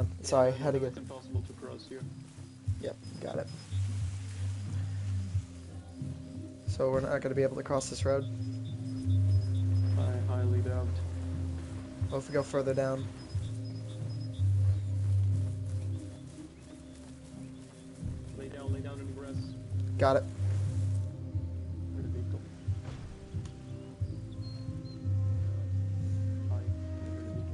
on. Sorry, Yeah, had to get... It's impossible to cross here. Yep, got it. So we're not going to be able to cross this road? I highly doubt. What if we go further down? Lay down in the grass. Got it. Where the vehicle? Hi. Where the vehicle?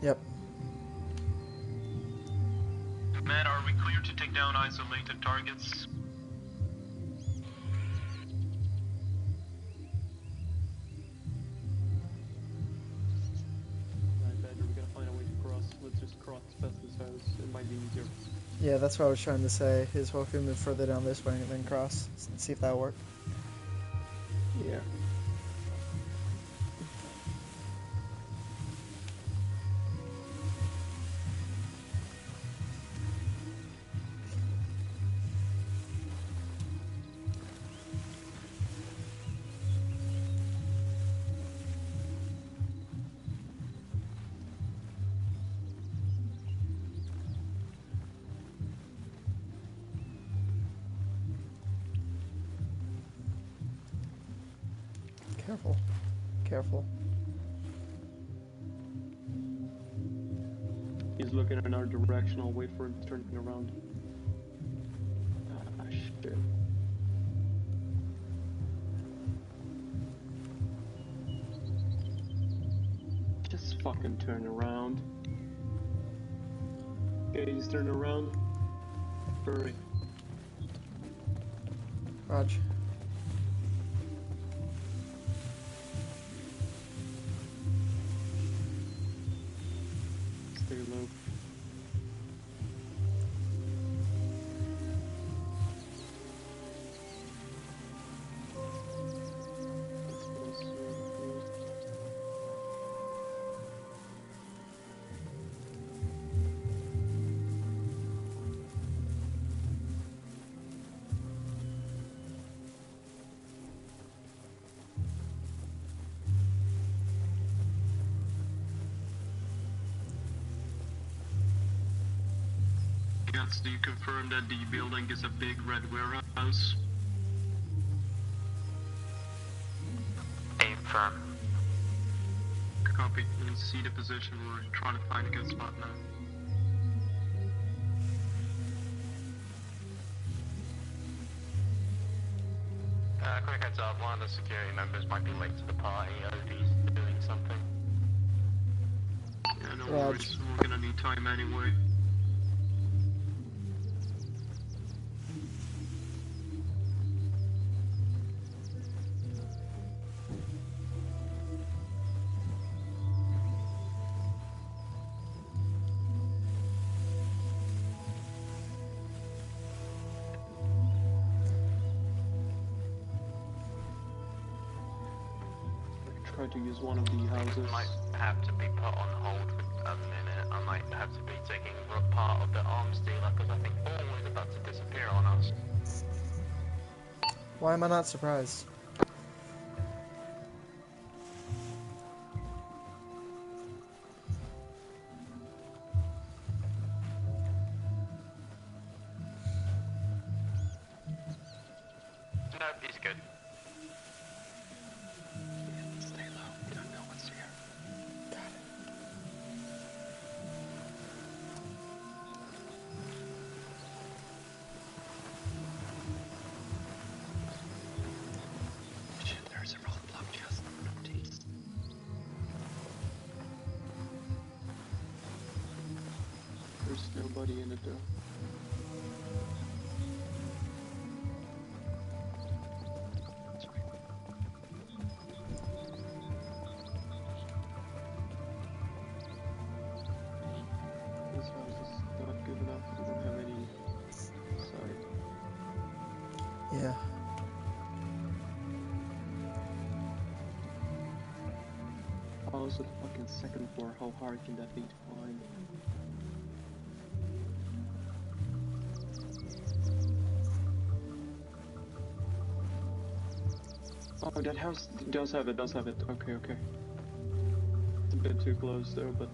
Yep. Matt, are we clear to take down isolated targets? Right, Badger, we gotta find a way to cross. Let's just cross past this house. It might be easier. Yeah, that's what I was trying to say, is what if we move further down this way and then cross? See if that'll work. Yeah. Careful. Careful. He's looking in our direction. I'll wait for him to turn around. Ah, shit. Just fucking turn around. Okay, he's turning around. Hurry. Raj. Stay low. Yes, do you confirm that the building is a big red warehouse? Aim firm. Copy. You can see the position. We're trying to find a good spot now. Quick heads up, one of the security members might be late to the party. OD's doing something. Yeah, no Raj. worries. We're gonna need time anyway. Try to use one of the houses. Might have to be put on hold for a minute. I might have to be taking part of the arms dealer because I think Paul is about to disappear on us. Why am I not surprised? No, he's good. Stay low. We don't know what's here. Got it. Shit, there's a roadblock just northeast. There's nobody in it though. This house is not good enough. We don't have any side. Yeah. Oh, it's the fucking second floor. How hard can that be to climb? Oh, that house does have it, Okay, okay. It's a bit too close though, but...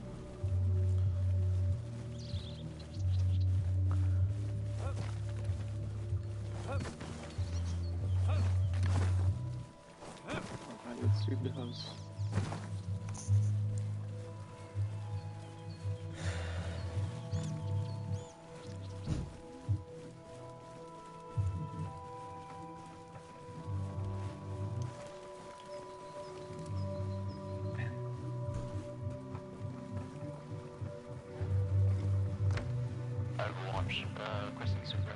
Alright, let's sweep the house. Overwatch, requesting super.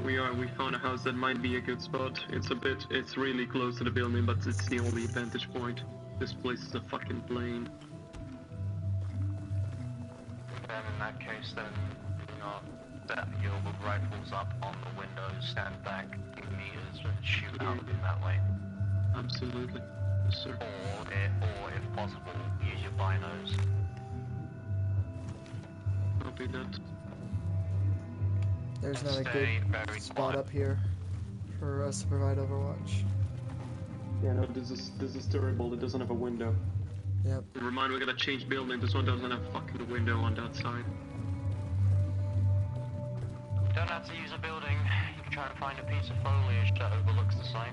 We found a house that might be a good spot. It's really close to the building, but it's the only vantage point. This place is a fucking plane. Then in that case, then do not set your rifles up on the windows, stand back 8 meters and shoot out in that way. Absolutely. Yes, sir. Or if possible, use your binos. Copy that. There's And not a stay good very spot quiet. up here for us to provide Overwatch. Yeah, no, this is terrible. It doesn't have a window. Yep. Remind, we gotta change building. This one doesn't have a fucking window on that side. You don't have to use a building. You can try and find a piece of foliage that overlooks the site.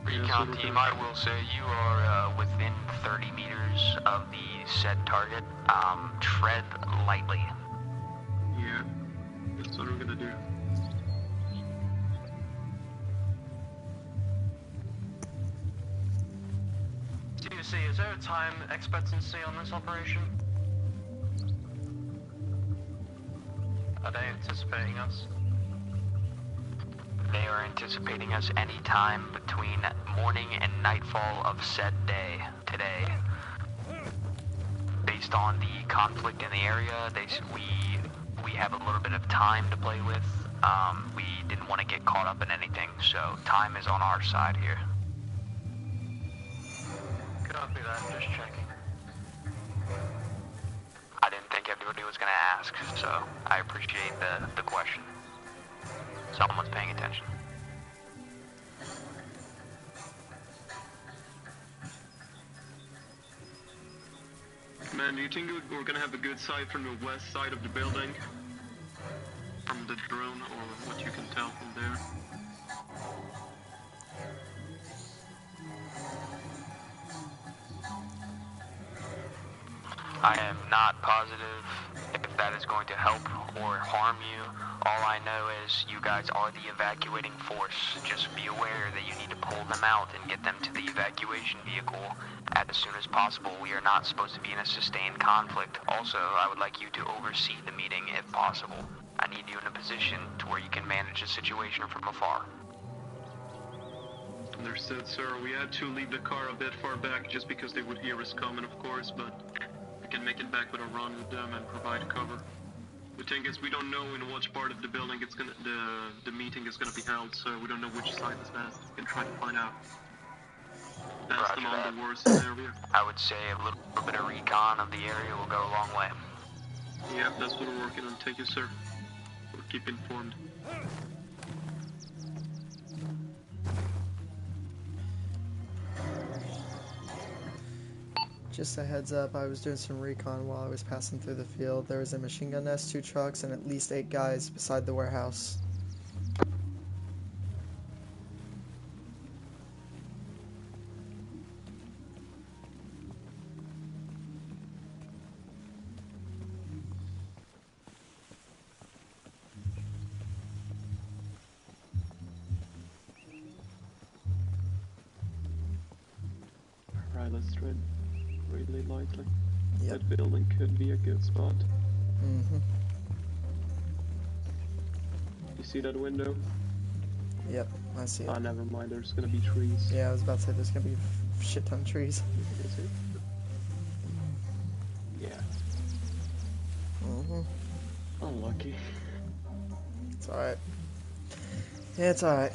Recon team, I will say you are within 30 meters of the said target. Tread lightly. Yeah. That's what we're gonna do. CUC, is there a time expectancy on this operation? Are they anticipating us? They are anticipating us any time between morning and nightfall of said day today. Based on the conflict in the area, we have a little bit of time to play with. We didn't want to get caught up in anything, so time is on our side here. Copy that, just checking. I didn't think everybody was going to ask, so I appreciate the question. Someone's paying attention. Man, do you think we're gonna have a good sight from the west side of the building? From the drone, or what you can tell from there? I am not positive if that is going to help or harm you. All I know is you guys are the evacuating force. Just be aware that you need to pull them out and get them to the evacuation vehicle as soon as possible. We are not supposed to be in a sustained conflict. Also, I would like you to oversee the meeting if possible. I need you in a position to where you can manage the situation from afar. Understood, sir. We had to leave the car a bit far back just because they would hear us coming, of course, but we can make it back with a run with them and provide cover. The thing is, we don't know in which part of the building the meeting is gonna be held, so we don't know which side is best. We can try to find out. Best Roger among that. the worst scenario. I would say a little bit of recon of the area will go a long way. Yeah, that's what we're working on. Thank you, sir. We'll keep informed. Just a heads up, I was doing some recon while I was passing through the field. There was a machine gun nest, 2 trucks, and at least 8 guys beside the warehouse. Alright, let's tread really lightly. Yep. That building could be a good spot. Mm-hmm. You see that window? Yep, I see it. Ah, never mind, there's gonna be trees. Yeah, I was about to say there's gonna be a shit ton of trees. Is it? Yeah. Mm-hmm. Unlucky. It's alright. Yeah, it's alright.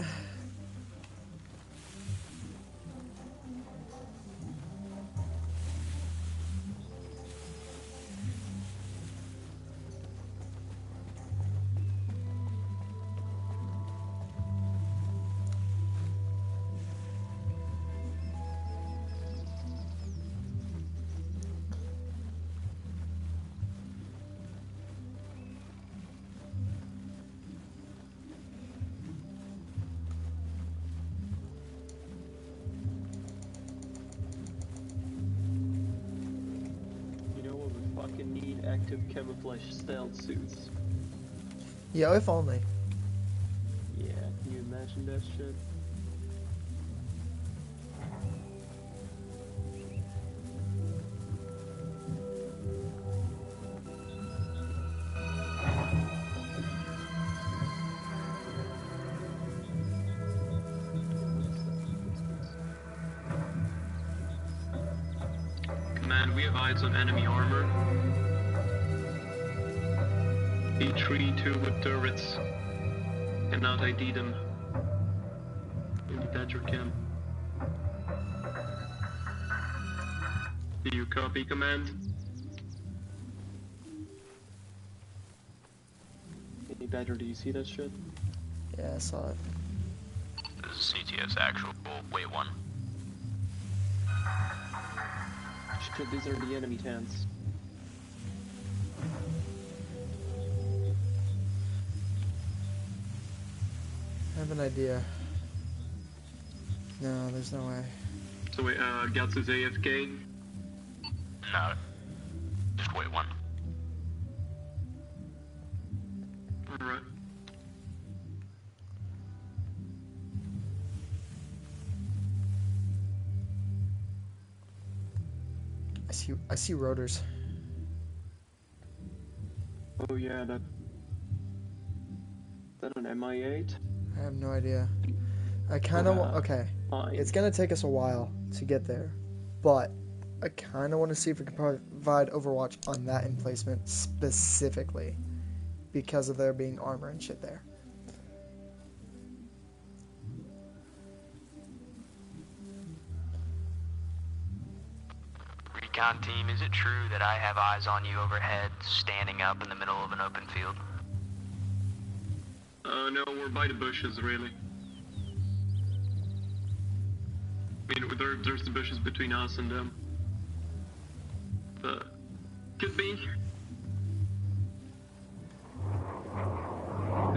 You know what we fucking need? Active camouflage stealth suits. Yo, if only. Yeah, can you imagine that shit? Command, we have eyes on enemy armor. A3-2 with turrets. Cannot ID them. In the Badger camp. Do you copy, Command? Hey Badger, do you see that shit? Yeah, I saw it. This is CTS actual, wait one. Shit, these are the enemy tanks. I have an idea. No, there's no way. So wait, Gats is AFK. No. Just wait one. Alright. I see rotors. Oh yeah, that an MI8? I have no idea. I kind of okay. Fine. It's gonna take us a while to get there, but I kind of want to see if we can provide Overwatch on that emplacement specifically because of there being armor and shit there. Recon team, is it true that I have eyes on you overhead, standing up in the middle of an open field? No, we're by the bushes, really. I mean, there's the bushes between us and them. But, could be. Hey,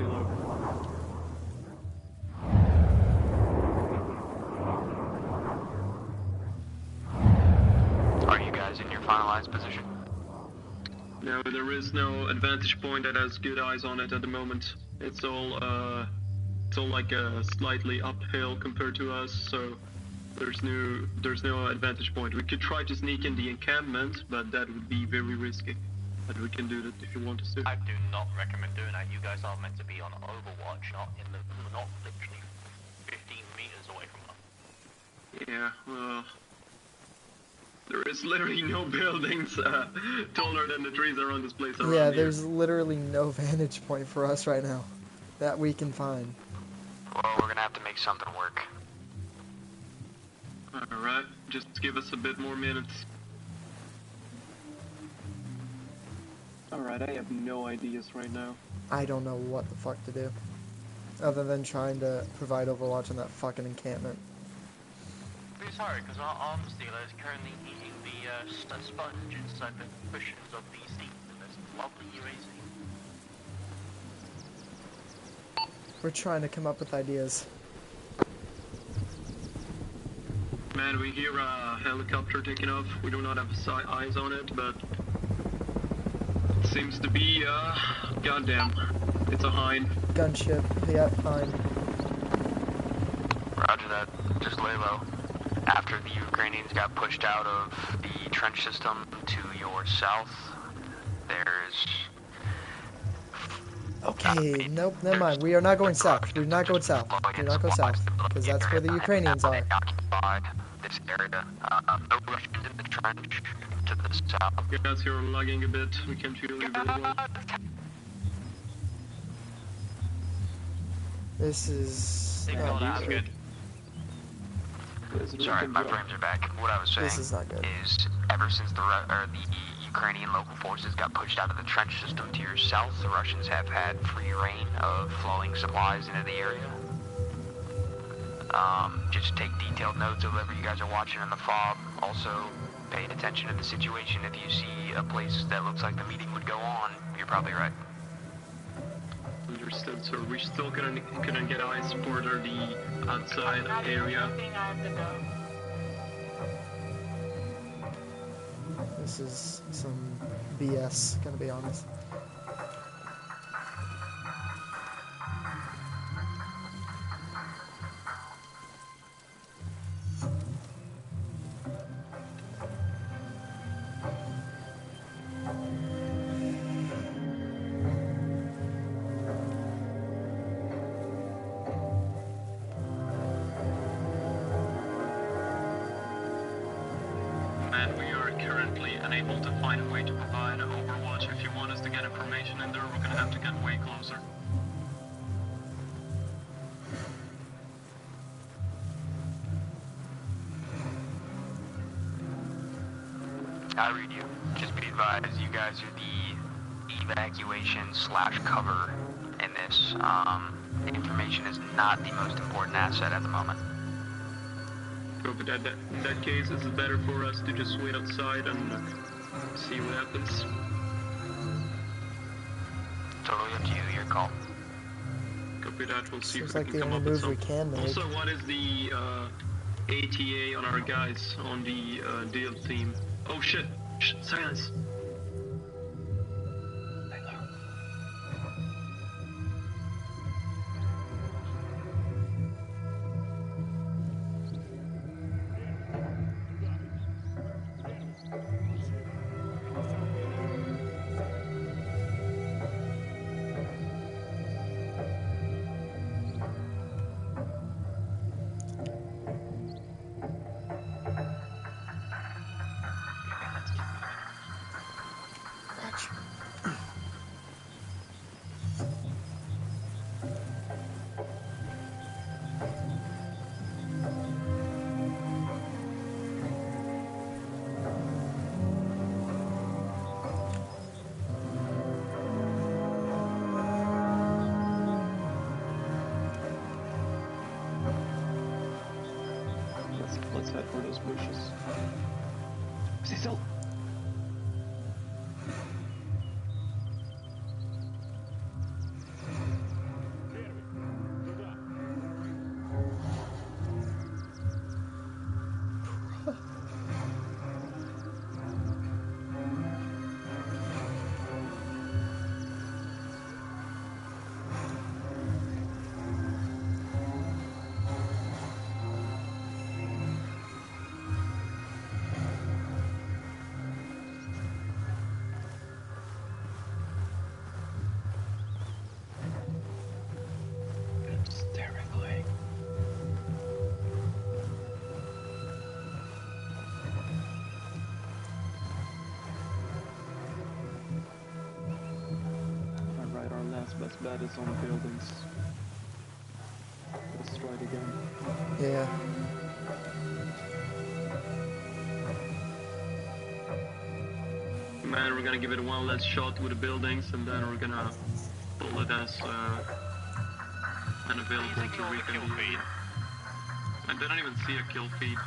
look. Are you guys in your finalized position? No, there is no advantage point that has good eyes on it at the moment. It's all like a slightly uphill compared to us, so there's no advantage point. We could try to sneak in the encampment, but that would be very risky. But we can do that if you want us to. I do not recommend doing that. You guys are meant to be on Overwatch, not literally 15 meters away from us. Yeah, well, there is literally no buildings taller than the trees around this place around Yeah, here. there's literally no vantage point for us right now that we can find. Well, we're gonna have to make something work. Alright, just give us a bit more minutes. Alright, I have no ideas right now. I don't know what the fuck to do other than trying to provide Overwatch on that fucking encampment. Please hurry, because our arms dealer is currently eating the sponge inside the cushions of the seat in this lovely UAZ. We're trying to come up with ideas. Man, we hear a helicopter taking off. We do not have eyes on it, but it seems to be, goddamn, it's a Hind. Gunship, yep, fine. Roger that. Just lay low. After the Ukrainians got pushed out of the trench system to your south, there's... Okay, nope, never mind. We are not going south. We're not going south. Do not go south, because that's where the Ukrainians are. Occupied this area. No Russians in the trench to the south. You guys, you're lagging a bit. We can't hear you very well. This is They've got out. I'm good. Sorry, my frames are back. What I was saying This is not good. is ever since the Ukrainian local forces got pushed out of the trench system to your south, the Russians have had free reign of flowing supplies into the area. Just take detailed notes of whatever you guys are watching in the fob. Also, pay attention to the situation. If you see a place that looks like the meeting would go on, you're probably right. Understood, sir. We still couldn't get eyes for the outside area. This is some BS, gonna be honest. And we are currently unable to find a way to provide overwatch. If you want us to get information in there, we're gonna have to get way closer. I read you. Just be advised, you guys are the evacuation/cover in this. Information is not the most important asset at the moment. But in that case, is it better for us to just wait outside and see what happens? Totally up to you, your call. Copy that, we'll see Seems if we like can the come only up with move we something. can make. Also, what is the ATA on our guys on the deal team? Oh shit! Shh, silence! Let's head for those bushes. Stay still! It's terrifying. Alright, our last best bet is on buildings. Let's try it again. Yeah. Man, we're gonna give it one last shot with the buildings, and then we're gonna pull it as unavailable to reconvene. I didn't even see a kill feed.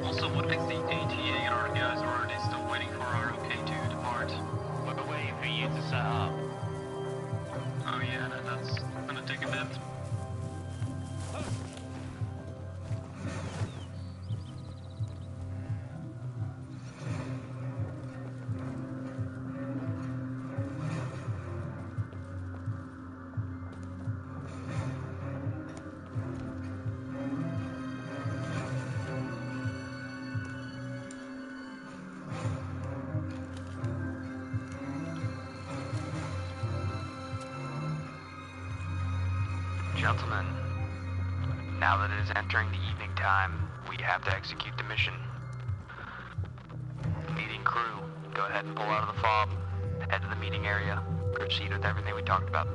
Also, what makes the ATA and our guys, or are they still waiting for our okay to depart? We're waiting for you to set up. Oh yeah, that's gonna take a bit. Gentlemen, now that it is entering the evening time, we have to execute the mission. Meeting crew, go ahead and pull out of the fob. Head to the meeting area. Proceed with everything we talked about.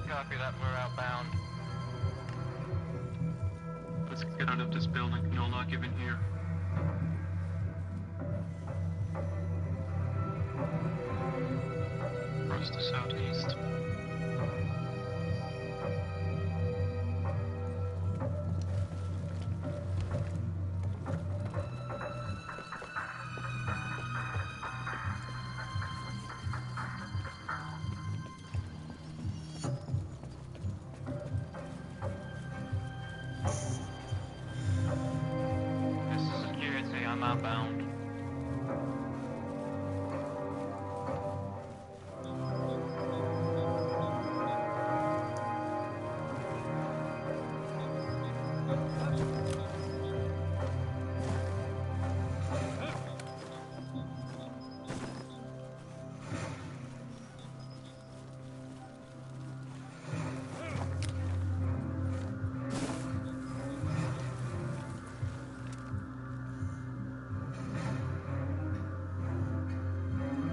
Copy that, we're outbound. Let's get out of this building. No luck even here. Across the southeast. This is security, I'm outbound.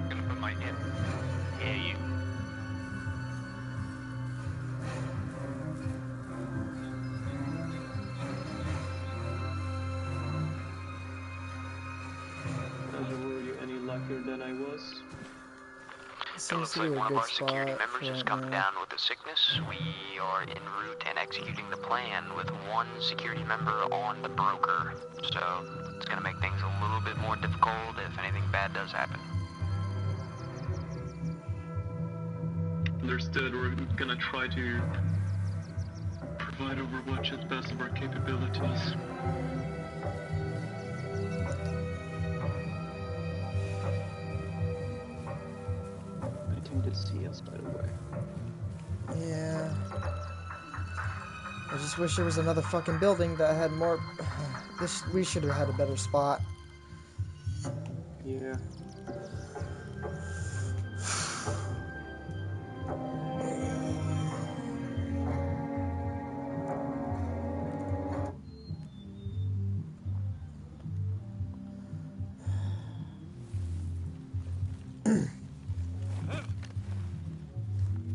Gonna put my in. Hear you. Were you any luckier than I was? It Seems looks to like be a one of good our security spot members has right come now. down with a sickness. We are en route and executing the plan with one security member on the broker. So it's gonna make things a little bit more difficult if anything bad does happen. Understood, we're gonna try to provide Overwatch at best of our capabilities. I think they see us, by the way. Yeah. I just wish there was another fucking building that had more. We should have had a better spot. Yeah.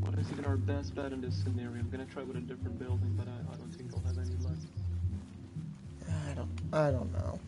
What is even our best bet in this scenario? I'm gonna try with a different building, but I don't think I'll have any luck. I don't know.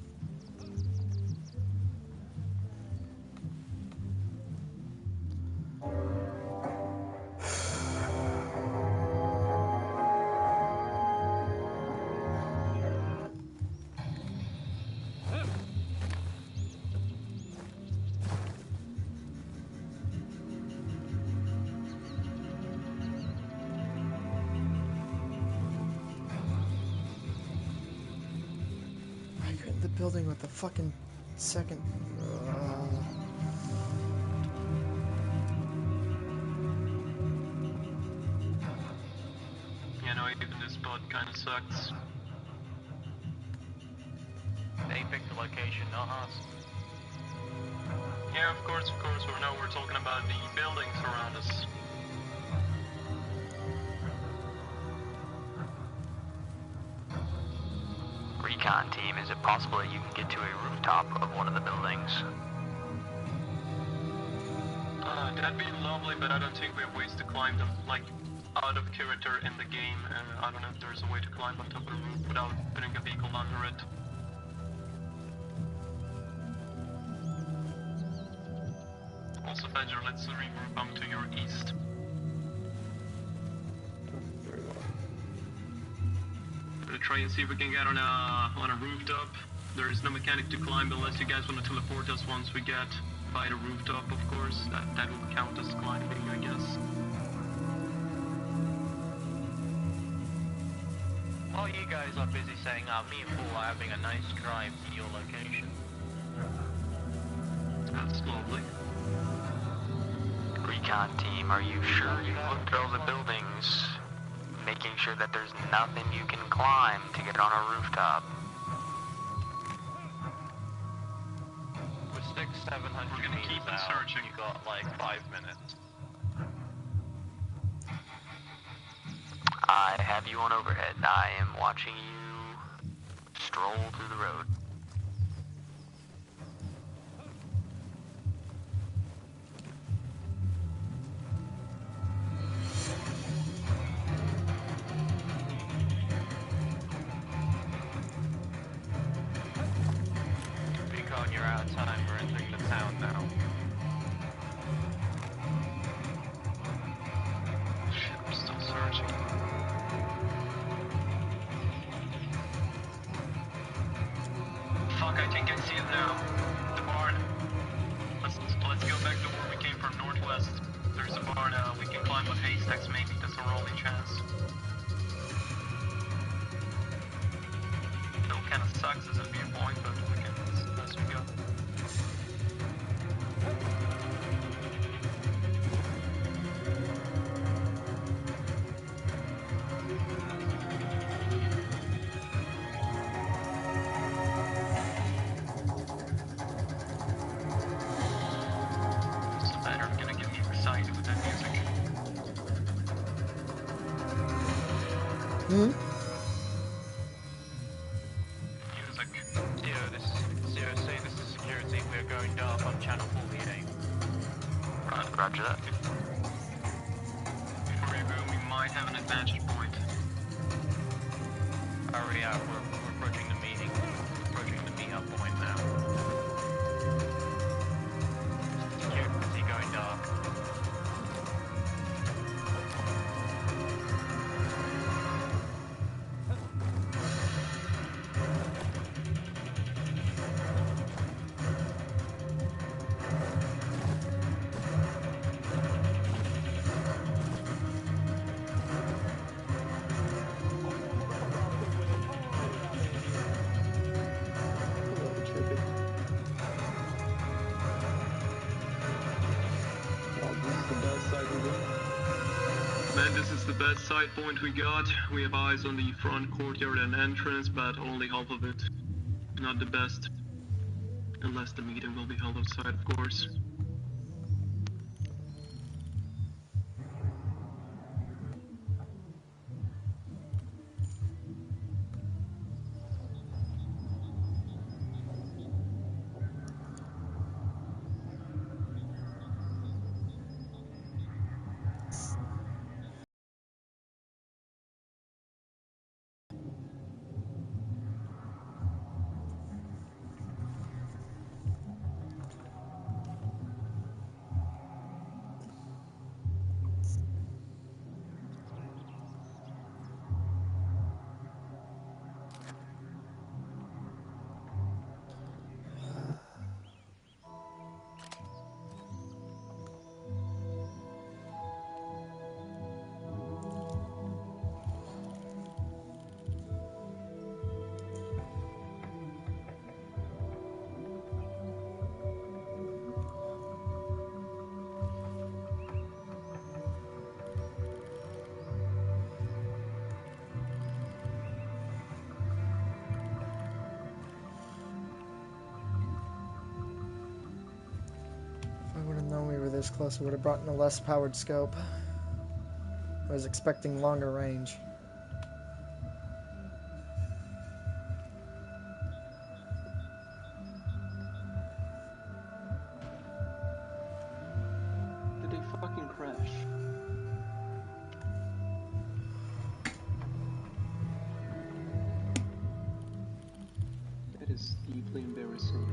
I couldn't the building with the fucking second. You know, even this spot kinda sucks. They picked the location, not us. Yeah, of course, we're talking about the buildings around us. Recon team, is it possible that you can get to a rooftop of one of the buildings? That'd be lovely, but I don't think we have ways to climb them, like, out of character in the game. I don't know if there's a way to climb on top of the roof without putting a vehicle under it. Also, Badger, let's regroup. I'm to your east. Very well. We're gonna try and see if we can get on a rooftop. There is no mechanic to climb unless you guys want to teleport us once we get by the rooftop, of course. That will count as climbing, I guess. While you guys are busy setting up, me and Paul are having a nice drive to your location. That's lovely. Recon team, are you sure you looked at all the buildings, making sure that there's nothing you can climb to get on a rooftop? We're 600-700 We're gonna meters keep on out. searching. You got like 5 minutes. have you on overhead. I am watching you stroll through the road. Recon, you're out of time. We're entering the town now. Shit, I'm still searching. Fuck, I think I see it now. The barn. Let's go back to where we came from, northwest. There's a barn, we can climb with haystacks maybe, that's our only chance. Still kinda sucks as a viewpoint, but we can, it's the best we got. It's better, gonna get me excited with that music. Hmm? Music. Zero, say this is security. We're going dark on channel 48. Roger that. Before you go, we might have an advantage point. Hurry up, we're approaching the meeting. Approaching the meet-up point now. Security going dark. Man, this is the best side point we got. We have eyes on the front courtyard and entrance, but only half of it. Not the best. Unless the meeting will be held outside, of course. If I would have known we were this close, I would have brought in a less powered scope. I was expecting longer range. Did they fucking crash? That is deeply embarrassing.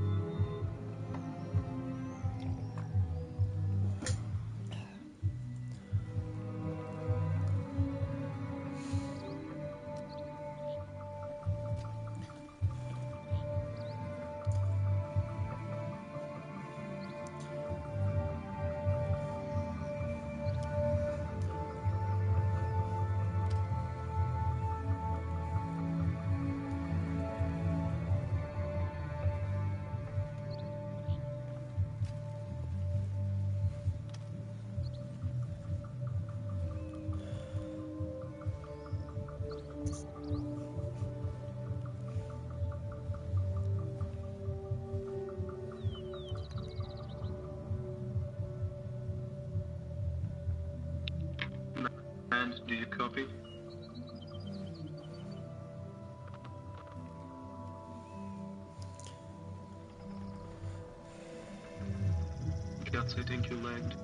And do you copy? Guts, I think you lagged.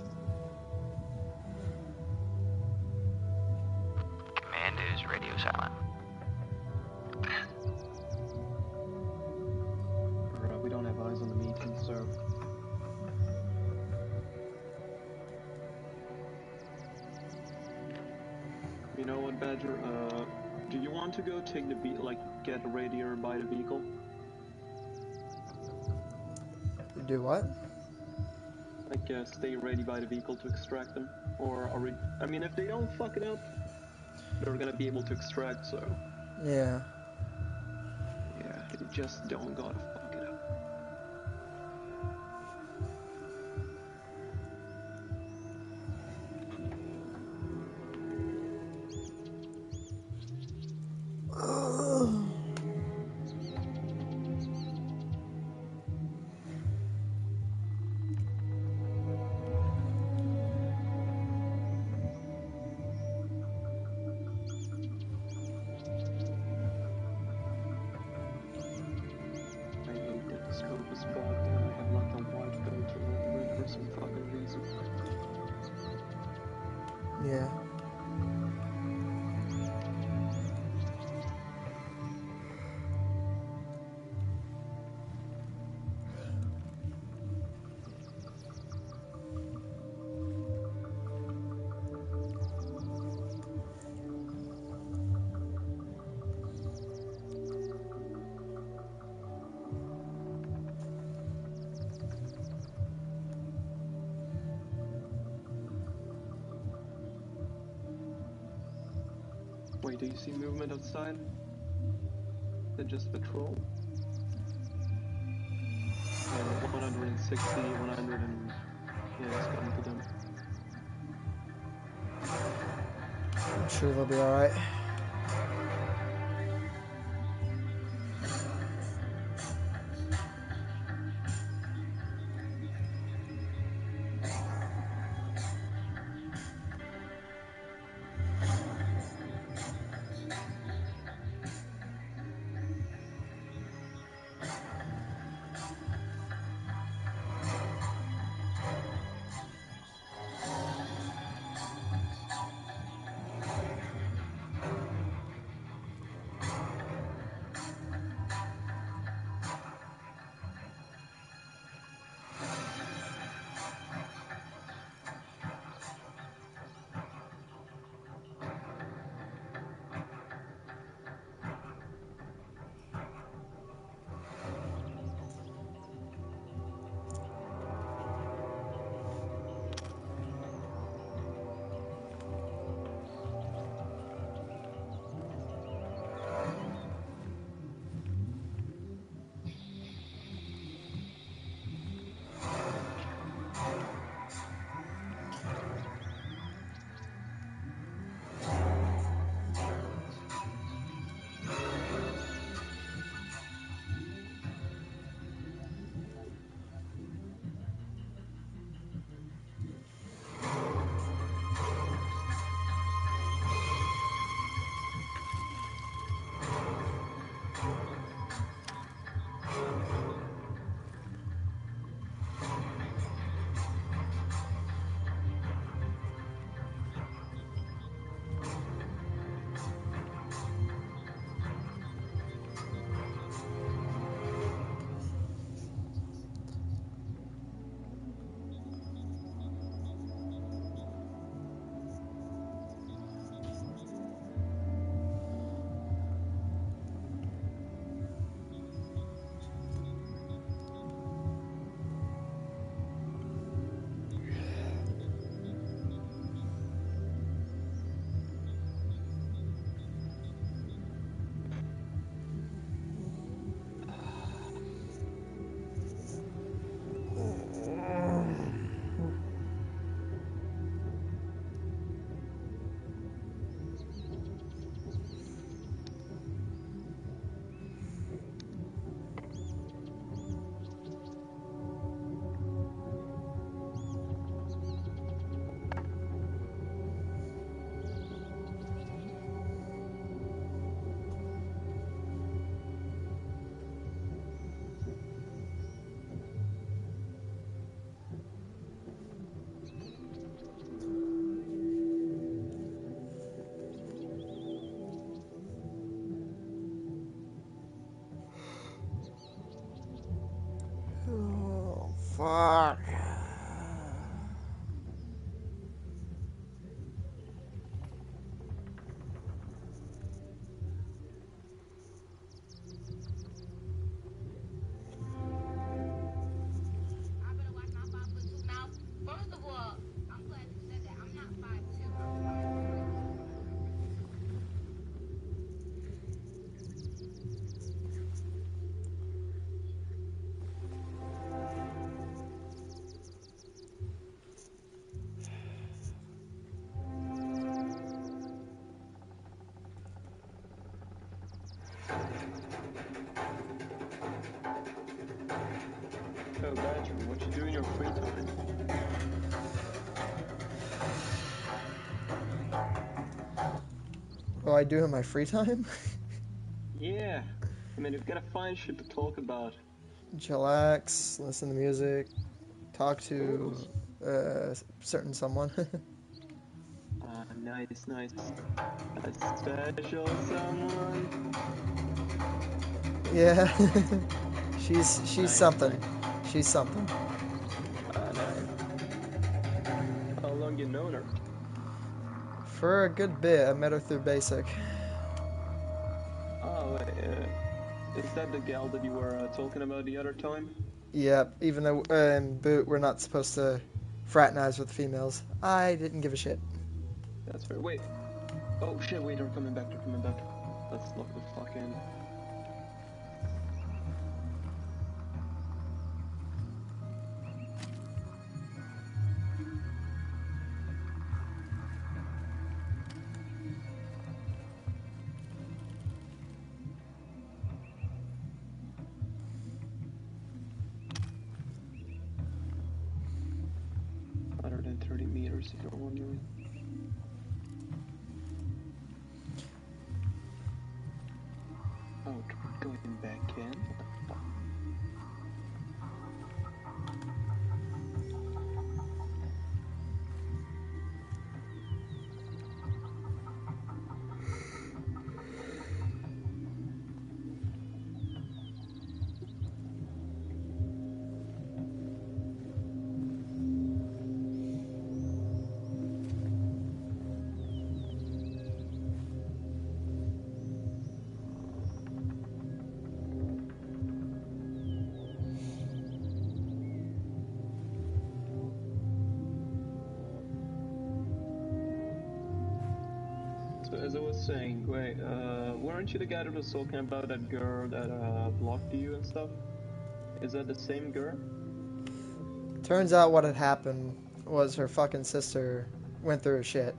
Command is radio silent. We don't have eyes on the meeting, so... You know what, Badger? Do you want to go take the get a radio by the vehicle? Do what? Stay ready by the vehicle to extract them? Or are we... I mean, if they don't fuck it up, they're gonna be able to extract, so... Yeah. Yeah, they just don't gotta fuck it up. Scope is bugged and I have left a white filter on the red for some fucking reason. Yeah. Wait, do you see movement outside? They're just patrol? 160, 100 and... Yeah, it's coming to them. I'm sure they'll be alright. Fuck. I better watch my 5'2" mouth. First of all, I'm glad you said that. I'm not 5'2". I'm 5'3". Oh, Badger, what you do in your free time? What do I do in my free time? Yeah. I mean, you've got to find shit to talk about. Chillax, listen to music, talk to certain someone. Ah, nice, nice. A special someone. Yeah. she's Nice, something. nice. She's something. Ah, nice. How long you known her? For a good bit, I met her through basic. Oh, wait, is that the gal that you were talking about the other time? Yep, even though in Boot we're not supposed to fraternize with females. I didn't give a shit. That's fair. Wait. Oh shit, wait, they're coming back, they're coming back. Let's lock the fuck in. Other than 30 meters if you're wondering. Oh, going back in? So as I was saying, wait, weren't you the guy that was talking about that girl that blocked you and stuff? Is that the same girl? Turns out what had happened was her fucking sister went through her shit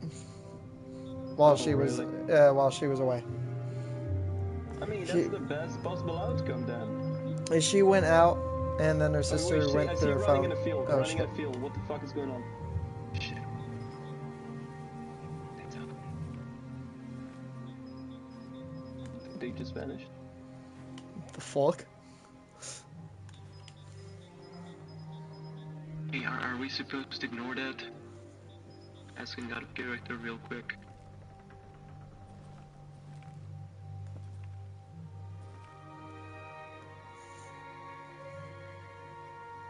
while Oh, she was really? while she was away. I mean, She- that's the best possible outcome then. She went out, and then her Oh, sister wait, went I see through you her running phone. in the field. Oh Running shit! in the field. What the fuck is going on? Shit. They just vanished. The fuck? Hey, are we supposed to ignore that? Asking out of character real quick.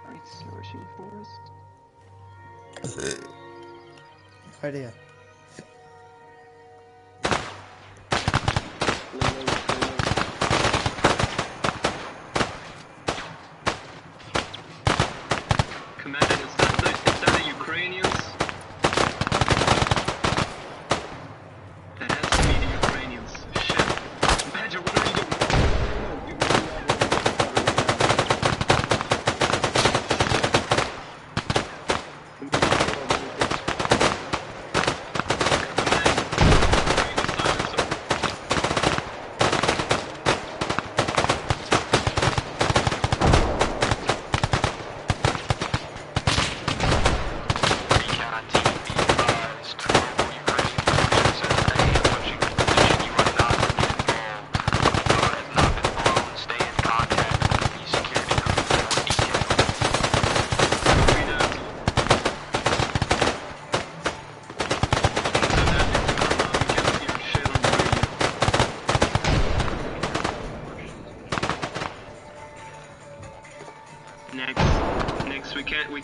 Are you searching for us? Idea. Lay low. Commander, is that the Ukrainians? That has to be the Ukrainians. Shit. Badger, what are you doing?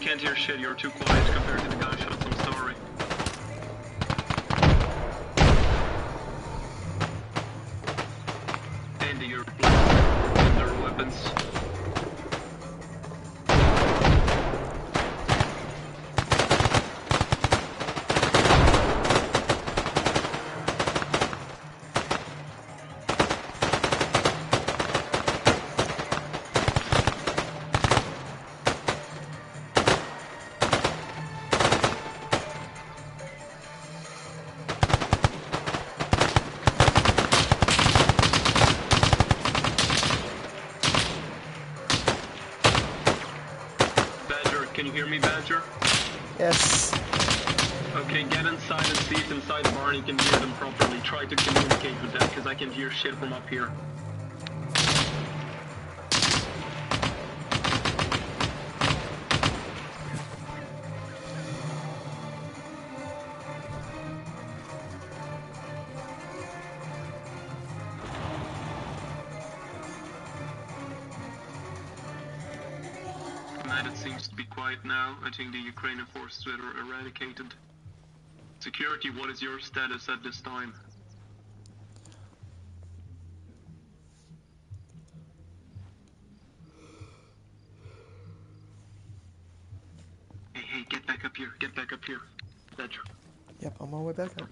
can't hear shit. You're too quiet compared to the gunshots. I'm sorry. Andy, you're blessed. Their weapons. Can you hear me, Badger? Yes. Okay, get inside and see if inside the barn you can hear them properly. Try to communicate with them, because I can hear shit from up here. It seems to be quiet now. I think the Ukrainian forces were eradicated. Security, what is your status at this time? Hey, get back up here. Get back up here. Badger. Yep, I'm on my way back up.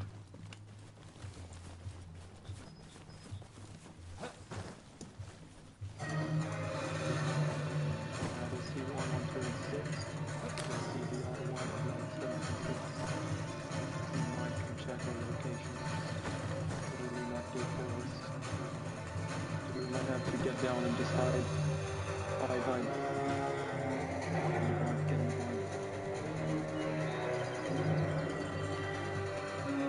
Get down and just hide. Hide.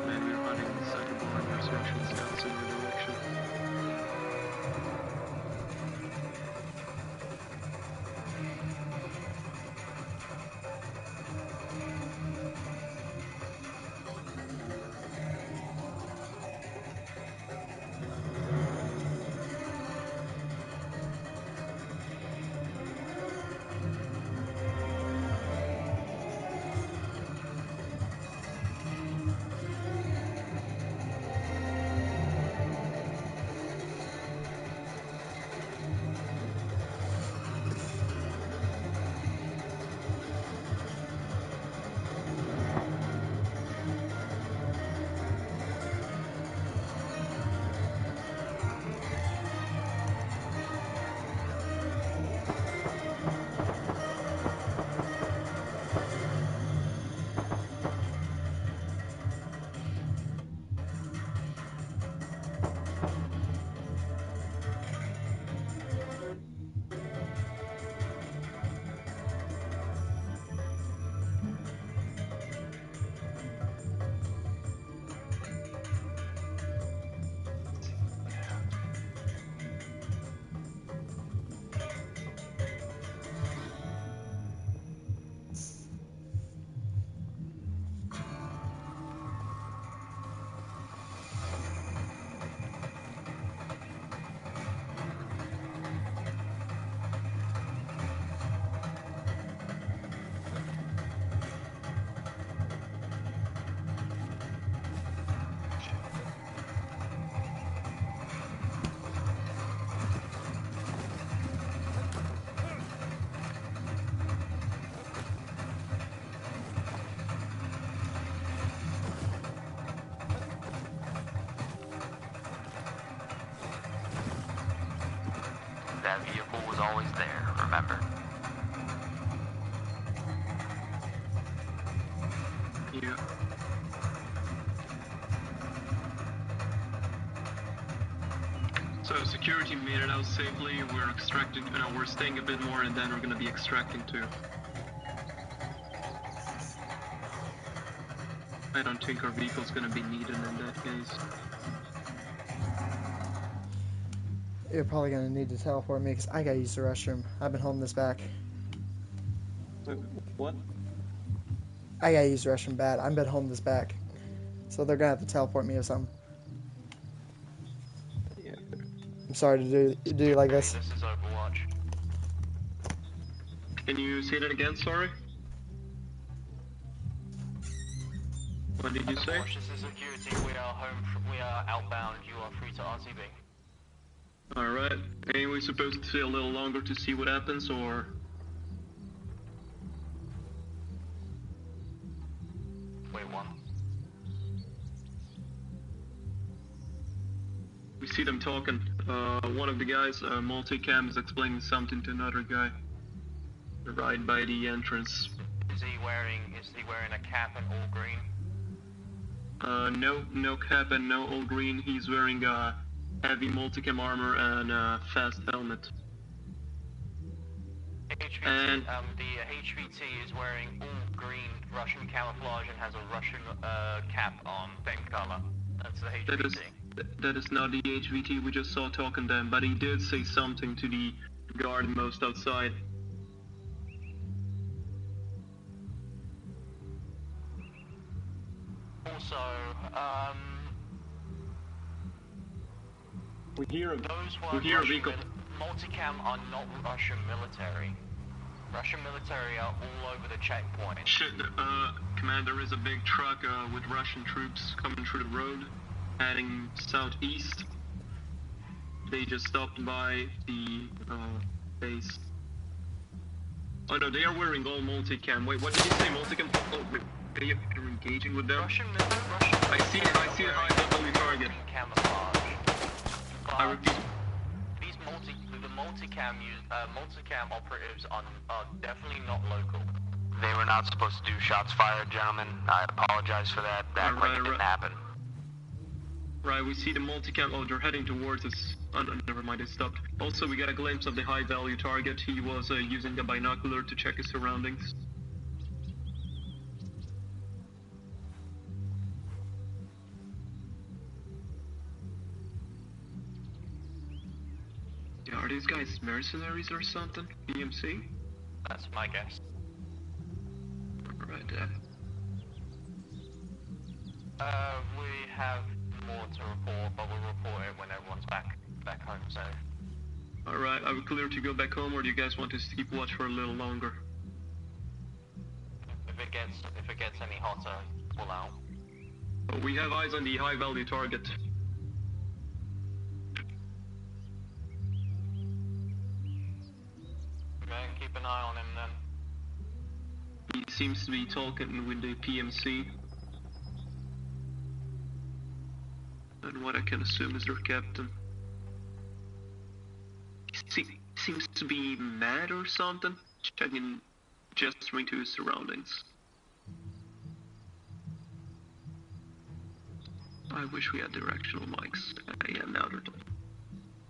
Man, we're hiding inside the barn. There's Russian scouts in your direction. That vehicle was always there, remember? Yeah. So security made it out safely. We're extracting, we're staying a bit more, and then we're gonna be extracting too. I don't think our vehicle's gonna be needed in that case. You're probably gonna need to teleport me because I gotta use the restroom. I've been holding this back. Wait, what? I gotta use the restroom bad. I've been holding this back. So they're gonna have to teleport me or something. Yeah. I'm sorry to do you like this. This is Overwatch. Can you say that again, sorry? What did you say? Porsche, this is security. We are outbound. You are free to RTB. Alright. Are we supposed to stay a little longer to see what happens, or...? Wait, one. We see them talking. One of the guys, multicam, is explaining something to another guy. Right by the entrance. Is he wearing a cap and all green? No cap and no all green. He's wearing heavy multicam armor and a fast helmet. HVT, And the HVT is wearing all green Russian camouflage and has a Russian cap on, same color. That's the HVT. That is not the HVT we just saw talking to him, but he did say something to the guard most outside. Also, We hear a vehicle. Multicam are not Russian military. Russian military are all over the checkpoint. Shit, Command, there is a big truck with Russian troops coming through the road, heading southeast. They just stopped by the base. Oh no, they are wearing all multicam. Wait, what did you say, multicam? Oh, wait, you're engaging with them? Russian I see a high level target. Camouflage. I repeat. These multicam operatives are definitely not local. They were not supposed to do shots fired, gentlemen. I apologize for that. That didn't happen. Right, we see the multicam. Oh, they're heading towards us. Oh, no, never mind, they stopped. Also, we got a glimpse of the high-value target. He was using a binocular to check his surroundings. Yeah, are these guys mercenaries or something? PMC? That's my guess. Right, We have more to report, but we'll report it when everyone's back home safe. Alright, are we clear to go back home, or do you guys want to keep watch for a little longer? If it gets any hotter, pull out. Oh, we have eyes on the high-value target. Okay, keep an eye on him then. He seems to be talking with the PMC. And what I can assume is their captain. Seems to be mad or something. Checking, gesturing to his surroundings. I wish we had directional mics. Yeah, now they're done.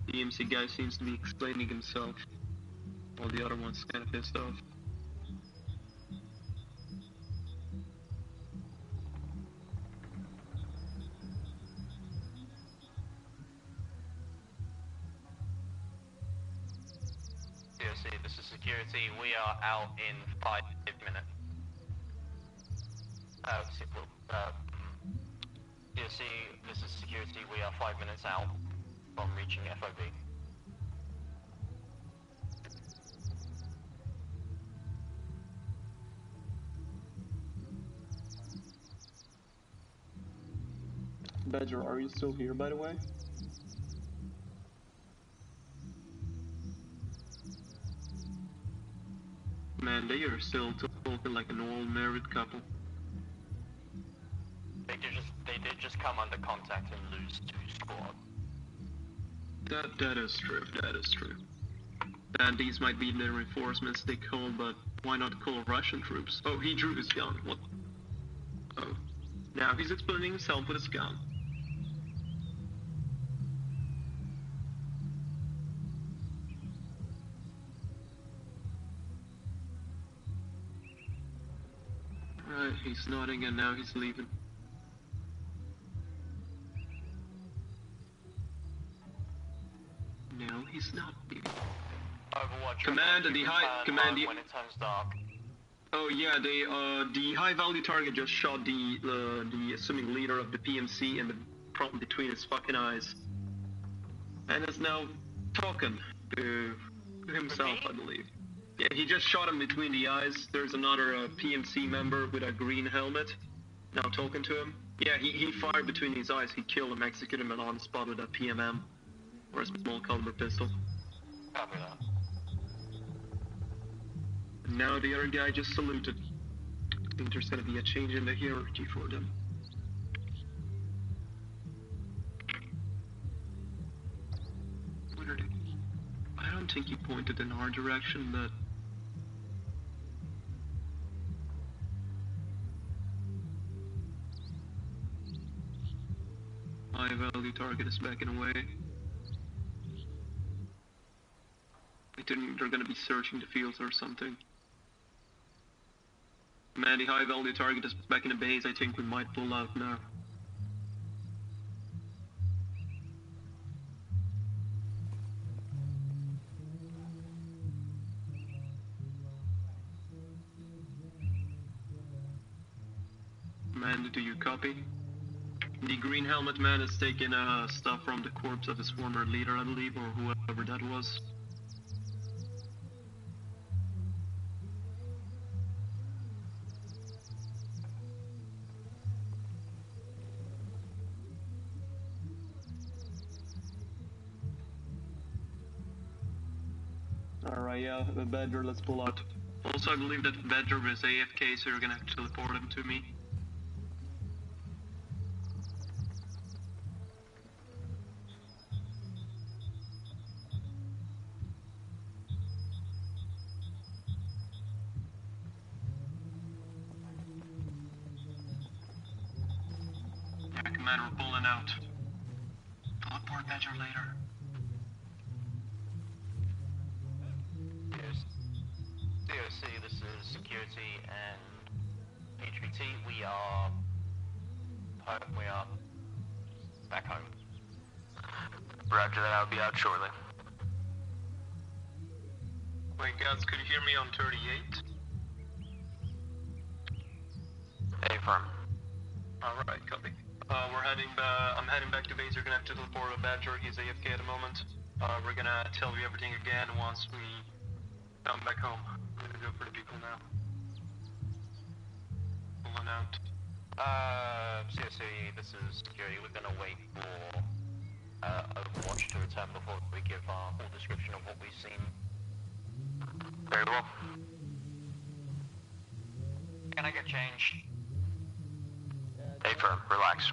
The EMC guy seems to be explaining himself, while the other one's kind of pissed off. This is security. We are out in 5 minutes. CSC, this is security. We are 5 minutes out from reaching FOB. Badger, are you still here, by the way? Man, they are still talking like an old married couple. They did just come under contact and lose 2 squad. That is true, that is true. And these might be the reinforcements they call, but why not call Russian troops? Oh, he drew his gun. What? Oh. Now he's explaining himself with his gun. Right, he's nodding and now he's leaving. No, he's not leaving. Overwatch. Command, the high command. When it turns dark. Oh yeah, the high-value target just shot the assuming leader of the PMC in the front between his fucking eyes, and is now talking to himself, I believe. Yeah, he just shot him between the eyes. There's another PMC member with a green helmet, Now talking to him. Yeah, he fired between his eyes. He killed him, executed him on the spot with a PMM. Or a small caliber pistol. Copy that. And now the other guy just saluted. I think there's gonna be a change in the hierarchy for them. I don't think he pointed in our direction, but... High value target is backing away. I think they're gonna be searching the fields or something. Man, the high value target is back in the base. I think we might pull out now. Man, do you copy? The green helmet man is taking stuff from the corpse of his former leader, I believe, or whoever that was. Alright, yeah, the Badger, let's pull out. Also, I believe that Badger is AFK, so you're gonna have to teleport him to me. Yeah, Commander, we're pulling out. Teleport Badger later. DOC, this is security and HVT. We are back home. Roger that, I'll be out shortly. Wait, guys, could you hear me on 38? Affirm. Alright, copy. I'm heading back to base. You're gonna have to teleport a Badger. He's AFK at the moment. We're gonna tell you everything again once we come back home. I'm gonna go for the people now. Pulling out. CSC, this is security. We're gonna wait for Overwatch to return before we give our full description of what we've seen. Very well. Can I get changed? Affirm, relax.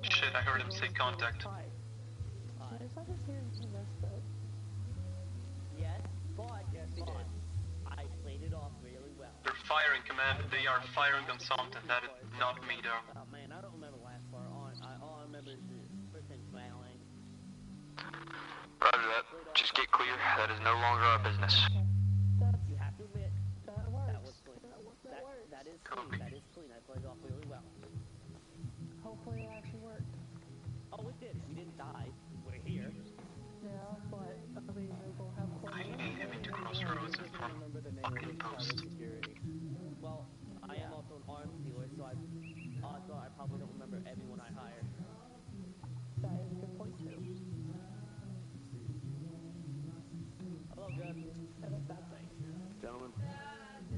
Shit, I heard him say contact. I played it off really well. They're firing, Command. They are firing on something. That is not me, though. Oh man, I don't remember the last part. All I remember is the person smiling. Roger that. Just get clear. That is no longer our business. You have to admit, that was clean. That is clean. Copy. That is clean. I played it off really well. Hopefully it actually worked. Oh, it did. We didn't die. We're here. Yeah, but I mean, we'll have I need him into crossroads and from fucking post. Well, I am also an arms dealer, so I probably don't remember everyone I hired. That is a good point too. Hello, good. Edit that thing. Gentlemen,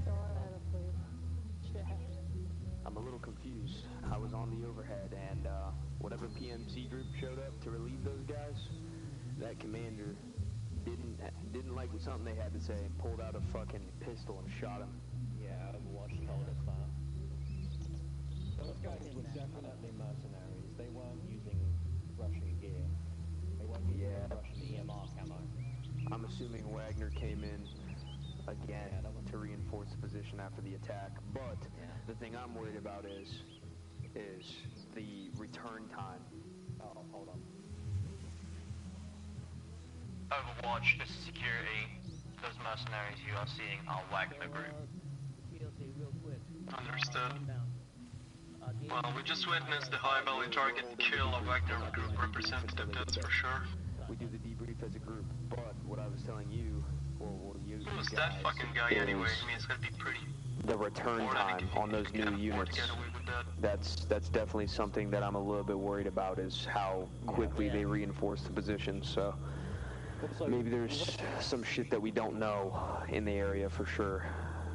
Go ahead, please. Check. I'm a little confused. I was on the overhead, and whatever PMC group showed up to relieve those guys, that commander didn't like something they had to say and pulled out a fucking pistol and shot him. Yeah, Overwatch told us that. Those guys were definitely mercenaries. They weren't using Russian gear. They weren't using Russian EMR camo. I'm assuming Wagner came in again to reinforce the position after the attack, but the thing I'm worried about is the return time. Oh, hold on. Overwatch, this is security. Those mercenaries you are seeing are Wagner Group. TLC, real quick. Understood. Game Well, we just witnessed the high value target kill of Wagner Group representative, that's for sure. We do the debrief as a group, but what I was telling you, well you Who was guys, that fucking guy anyway? is I mean, it's gonna be pretty the return time on those new units. That's definitely something that I'm a little bit worried about, is how quickly they reinforce the position. So Also, maybe there's some shit that we don't know in the area for sure.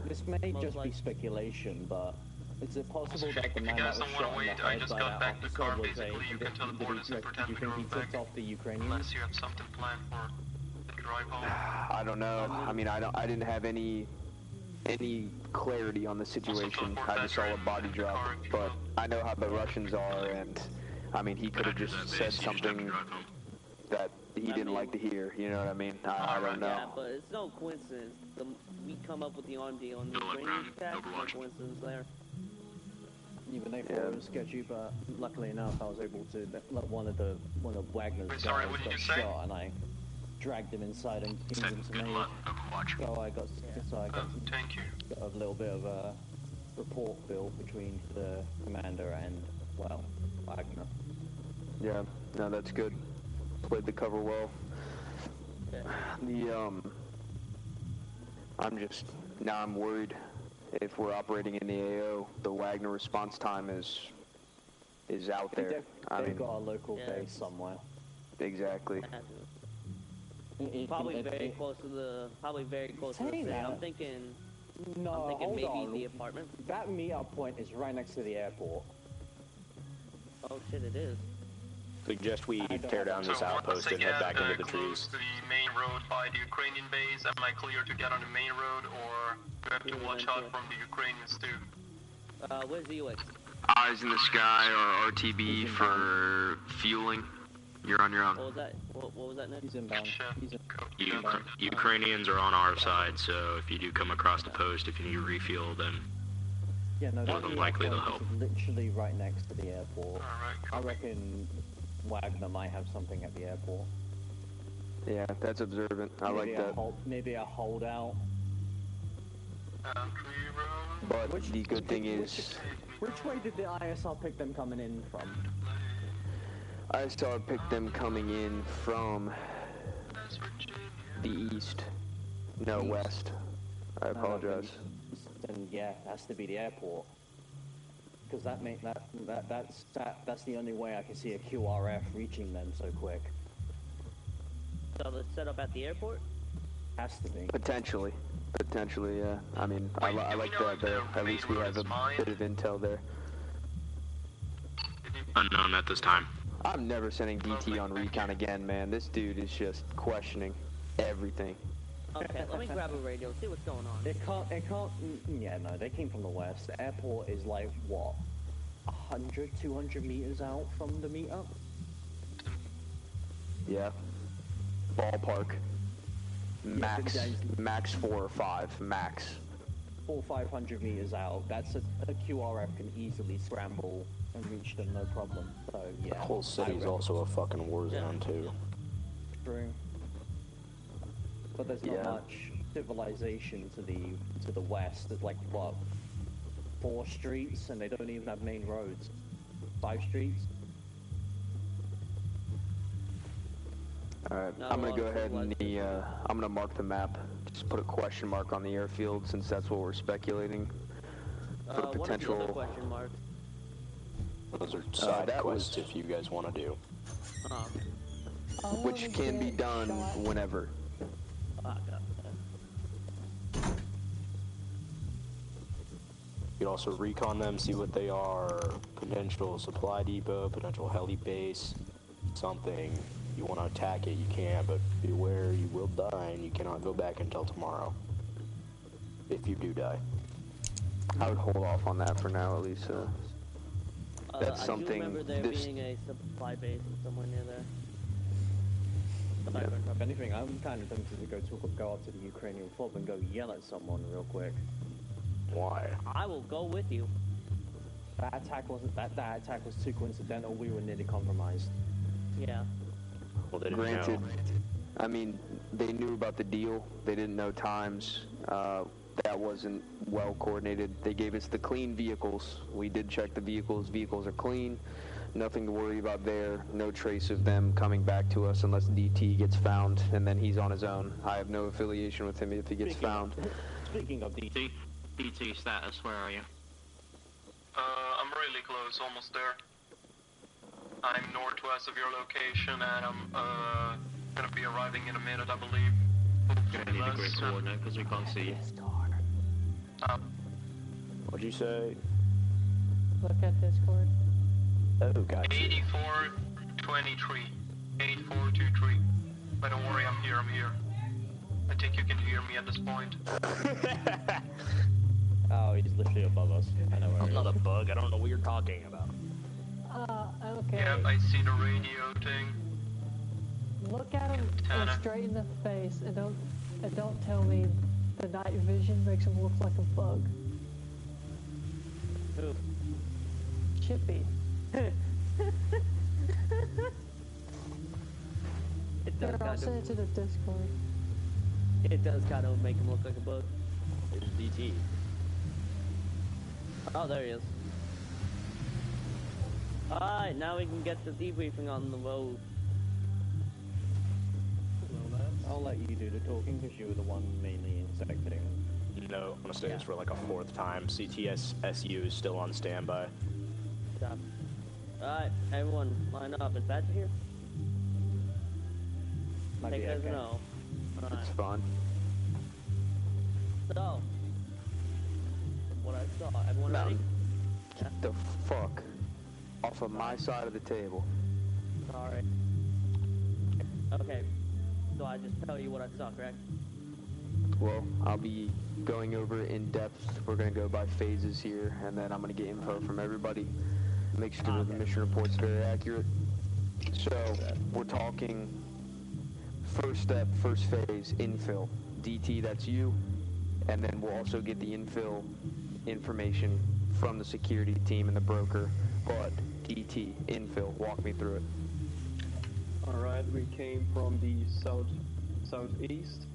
this may just be speculation, but is it possible that the man that was shot in the head by that officer was a... Do you think he tipped off the Ukrainians? Unless you have something planned for the drive home. I don't know. I mean, I didn't have any clarity on the situation. I just saw a body drop, but I know how the Russians are, and I mean, he could have just said something that he didn't like to hear. You know what I mean? I don't know. Yeah, but it's no coincidence. We come up with the armed deal on the Ukrainian attack. No coincidence there. Even they thought it was sketchy, but luckily enough, I was able to let one of Wagner's guys got shot, and I dragged him inside and pinned him to me. So I got a little bit of a rapport built between the commander and, well, Wagner. Yeah, no, that's good. Played the cover well. I'm worried if we're operating in the AO, the Wagner response time is out there. They've got a local base somewhere. Exactly. Probably very close to the city. I'm thinking maybe on. the apartment. That meetup point is right next to the airport. Oh shit, it is. Suggest we tear down this outpost and head back into the trees. The main road by the Ukrainian base. Am I clear to get on the main road, or do I have to watch out from the Ukrainians too? Where's the UX? Eyes in the sky or RTB for fueling. You're on your own. What was that? What was that, Nick? He's inbound. Ukrainians are on our side, so if you do come across the post, if you need refuel, then more than likely they'll help. Literally right next to the airport. I reckon Wagner might have something at the airport. Yeah, that's observant. I like that. Maybe a holdout. But the good thing is... Which way did the ISR pick them coming in from? ISR picked them coming in from the east. No, west. I apologize. Then yeah, it has to be the airport. Because that's the only way I can see a QRF reaching them so quick. So they're set up at the airport? Has to be. Potentially, yeah. I mean, I like that there. At least we have a bit of intel there. Unknown at this time. I'm never sending DT on recon again, man. This dude is just questioning everything. Okay, let me grab a radio, see what's going on. It can't, yeah, no, they came from the west. The airport is like, what, 100, 200 meters out from the meetup? Yeah. Ballpark. Max 4 or 5, max. 400-500 meters out. That's a QRF can easily scramble and reach them, no problem. So yeah. The whole city's also a fucking war zone too. True. But there's not much civilization to the west. There's like what, 4 streets, and they don't even have main roads. 5 streets. Alright, I'm gonna go ahead and I'm gonna mark the map. Just put a question mark on the airfield, since that's what we're speculating for potential. What are the other question marks? Those are side quests if you guys want to do. Which can be done whenever. You can also recon them, see what they are. Potential supply depot, potential heli base, something. You want to attack it, you can, but beware, you will die, and you cannot go back until tomorrow. If you do die. I would hold off on that for now, at least. That's something. I do remember there being a supply base somewhere near there. Yeah. If anything, I'm kind of tempted to go up to the Ukrainian club and go yell at someone real quick. Why? I will go with you. That attack wasn't that attack was too coincidental. We were nearly compromised. Yeah. Well, they didn't Granted, know. I mean, they knew about the deal. They didn't know times. That wasn't well coordinated. They gave us the clean vehicles. We did check the vehicles. Vehicles are clean. Nothing to worry about there. No trace of them coming back to us unless DT gets found, and then he's on his own. I have no affiliation with him if he gets found. Speaking of DT, DT status, where are you? I'm really close, almost there. I'm northwest of your location, and I'm gonna be arriving in a minute, I believe. Gonna need a grid coordinate because we can't see you. What'd you say? Look at Discord. Oh, gotcha. 8423. 8423. But don't worry, I'm here. I think you can hear me at this point. Oh, he's literally above us. I know where he is. Another bug. I don't know what you're talking about. Okay. Yep, I see the radio thing. Look at him straight in the face and don't tell me the night vision makes him look like a bug. Who? Chippy. It does Here, I'll send it to the Discord. It does kind of make him look like a bug. It's DT. Oh, there he is. Alright, now we can get the debriefing on the road. I'll let you do the talking because you were the one mainly inspecting. No, I'm gonna say this for like a fourth time. CTS-SU is still on standby. Stop. Alright, everyone, line up. Is that here? Might Take be it as okay. a no. Alright. It's fine. So, what I saw, everyone ready? Get the fuck off of my side of the table. Sorry. Okay, so I just tell you what I saw, correct? Well, I'll be going over it in depth. We're gonna go by phases here, and then I'm gonna get info from everybody. Make sure the mission report's very accurate. So, we're talking first step, first phase, infill. DT, that's you. And then we'll also get the infill information from the security team and the broker. But, DT, infill, walk me through it. Alright, we came from the southeast.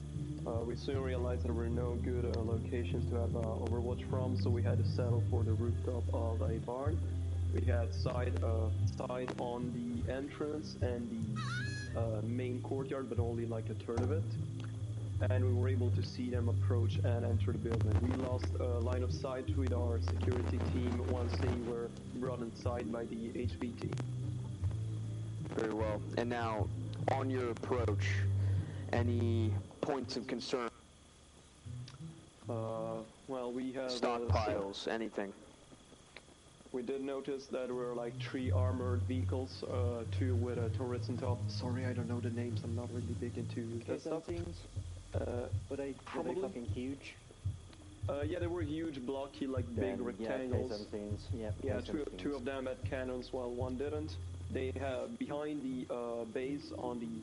We soon realized there were no good locations to have Overwatch from, so we had to settle for the rooftop of a barn. We had sight on the entrance and the main courtyard, but only like a third of it. And we were able to see them approach and enter the building. We lost line of sight with our security team once they were brought inside by the HVT. Very well. And now, on your approach, any points of concern? Well, we have stockpiles, anything. We did notice that there were like 3 armored vehicles, 2 with turrets on top. Sorry, I don't know the names. I'm not really big into that stuff. Were they fucking huge? Yeah, they were huge, blocky, like big rectangles. Yeah, two of them had cannons, while one didn't. They have behind the base on the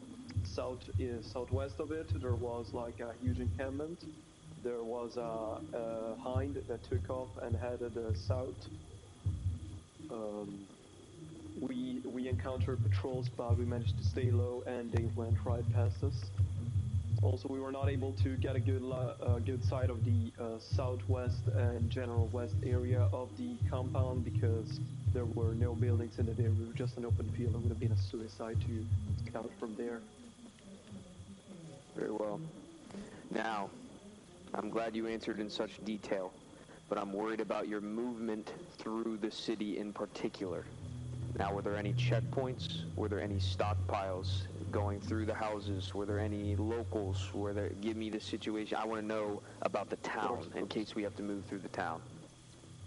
southwest of it. There was like a huge encampment. There was a hind that took off and headed south. We encountered patrols, but we managed to stay low, and they went right past us. Also, we were not able to get a good sight of the southwest and general west area of the compound because there were no buildings in the area. We were just an open field. It would have been a suicide to scout from there. Very well. Now, I'm glad you answered in such detail, but I'm worried about your movement through the city in particular. Now, were there any checkpoints? Were there any stockpiles going through the houses? Were there any locals? Give me the situation. I want to know about the town in case we have to move through the town.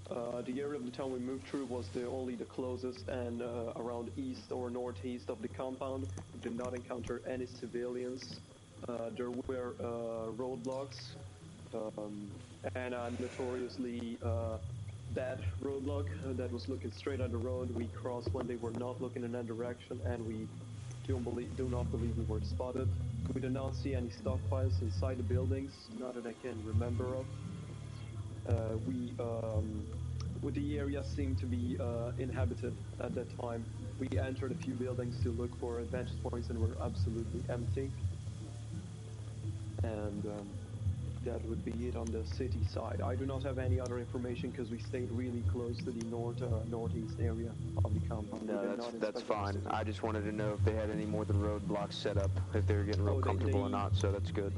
The area of the town we moved through was only the closest and around east or northeast of the compound. We did not encounter any civilians. There were roadblocks and a notoriously bad roadblock that was looking straight at the road. We crossed when they were not looking in that direction, and we do not believe we were spotted. We did not see any stockpiles inside the buildings, not that I can remember of. The area seemed to be inhabited at that time. We entered a few buildings to look for advantage points and were absolutely empty. And that would be it on the city side. I do not have any other information because we stayed really close to the northeast area of the compound. No, that's fine. I just wanted to know if they had any more than roadblocks set up, if they were getting real comfortable or not, so that's good.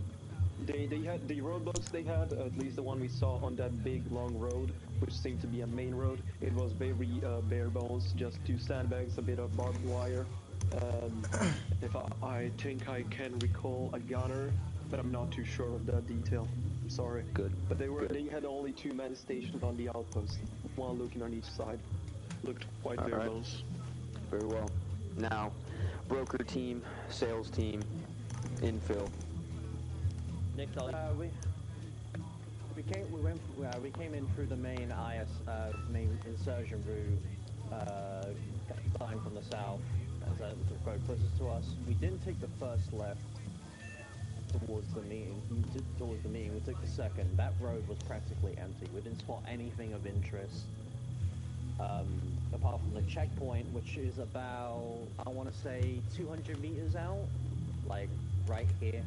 They had the roadblocks they had, at least the one we saw on that big long road, which seemed to be a main road. It was very bare bones, just 2 sandbags, a bit of barbed wire. If I think I can recall a gunner, but I'm not too sure of that detail. I'm sorry. Good. But they had only 2 men stationed on the outpost, one looking on each side. Looked quite bare bones. Very well. Now, broker team, sales team, infill. Nick, we came in through the main main insurgent route, starting from the south, as the road closest to us. We didn't take the first left towards the meeting. We took the second. That road was practically empty. We didn't spot anything of interest, apart from the checkpoint, which is about, I want to say, 200 meters out, like right here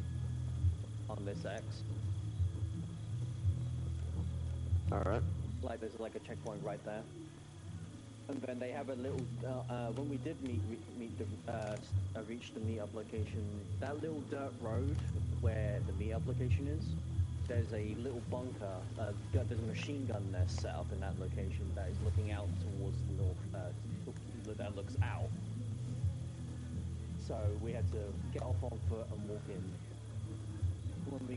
on this X. Alright. Like there's like a checkpoint right there. And then they have a little, when we did reach the meetup location, that little dirt road where the meetup location is, there's a little bunker, there's a machine gun nest set up in that location that is looking out towards the north, that looks out. So we had to get off on foot and walk in. When we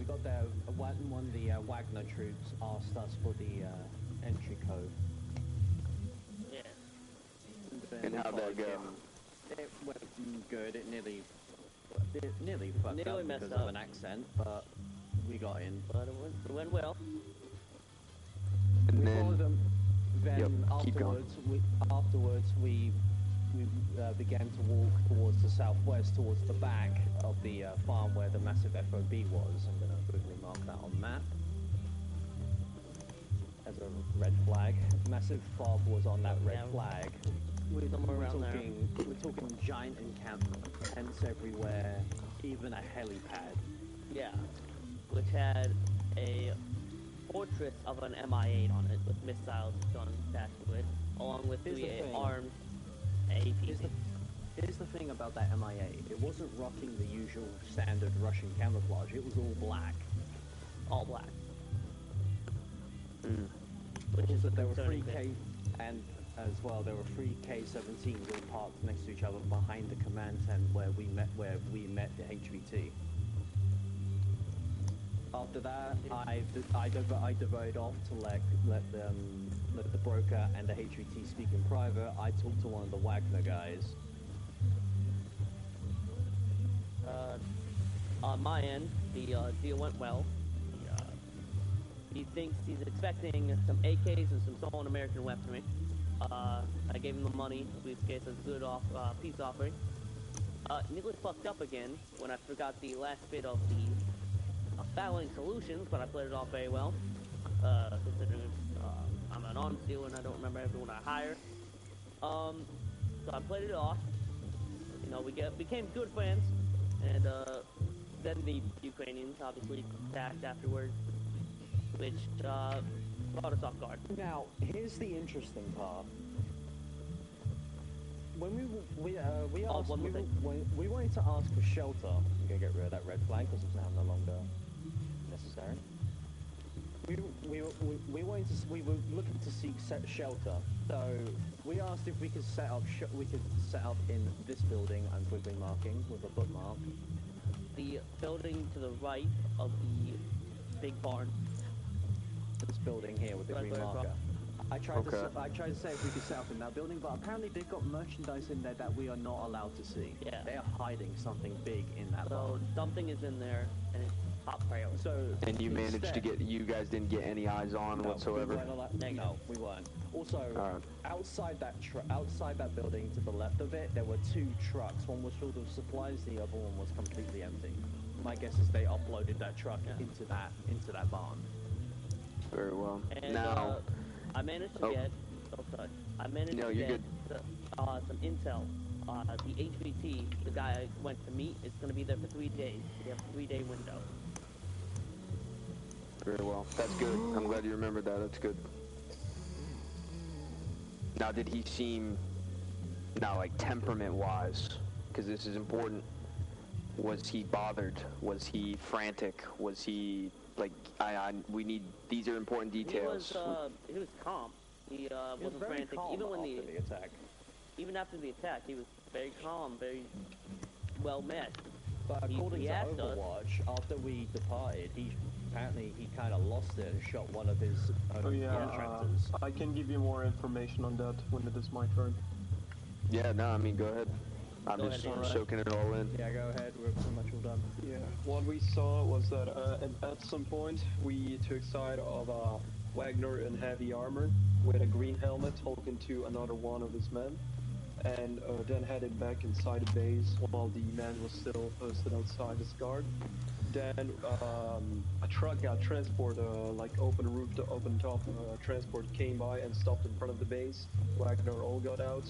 got there, one of the Wagner troops asked us for the entry code. Yeah. And how'd that go? It went good. It nearly fucked up because of an accent, but we got in. But it went well. And we then, followed them. Then keep going. afterwards we began to walk towards the southwest, towards the back of the farm where the massive FOB was. I'm going to quickly mark that on the map as a red flag. Massive fob was on that red flag. We're talking giant encampment, tents everywhere, even a helipad. Yeah, which had a portrait of an Mi-8 on it with missiles done attached to it, along with 3 armed APs. Here's the thing about that Mi-8. It wasn't rocking the usual standard Russian camouflage. It was all black. All black. Which is that there were 3 K, and as well there were 3 K-17s all parked next to each other behind the command tent where we met the HVT. After that, I diverted off to let the broker and the HVT speak in private. I talked to one of the Wagner guys. On my end, the deal went well. He thinks he's expecting some AKs and some stolen American weaponry. I gave him the money, in this case, as a good peace offering. Nearly fucked up again when I forgot the last bit of the battling solutions, but I played it off very well. Considering I'm an arms dealer and I don't remember everyone I hire. So I played it off. You know, we became good friends, and then the Ukrainians obviously attacked afterwards, which caught us off guard. Now, here's the interesting part. When we wanted to ask for shelter, I'm gonna get rid of that red flag because it's now no longer necessary. We were looking to seek shelter, so we asked if we could set up in this building. I'm quickly marking with a bookmark. The building to the right of the big barn. This building here with the green marker. I tried to say if we could set up in that building, but apparently they've got merchandise in there that we are not allowed to see. Yeah. They are hiding something big in that barn. Something is in there, and it's top priority. And you managed to get, you guys didn't get any eyes on whatsoever? No, we weren't. Also, outside that building to the left of it, there were 2 trucks. One was filled with supplies, the other one was completely empty. My guess is they uploaded that truck into that barn. Very well. And, now, I managed to get. Oh, sorry. I managed to get some intel. The HVT, the guy I went to meet, is going to be there for 3 days. We have a 3-day window. Very well. That's good. I'm glad you remembered that. That's good. Now, did he seem, now, like, temperament-wise, because this is important, Was he bothered? Was he frantic? Was he like? We need. These are important details. He was calm. He wasn't frantic. Even when the attack. Even after the attack, he was very calm, very well met. But according to Overwatch, after we departed, he kind of lost it and shot one of his contractors. I can give you more information on that when it is my turn. Yeah, no, I mean, go ahead. I'm just soaking it all in. Yeah, go ahead. We're pretty much all done. Yeah, what we saw was that at some point we took side of Wagner in heavy armor with a green helmet talking to another one of his men, and then headed back inside the base while the man was still posted outside his guard. Then a truck got transport, like open roof to open top transport came by and stopped in front of the base. Wagner all got out,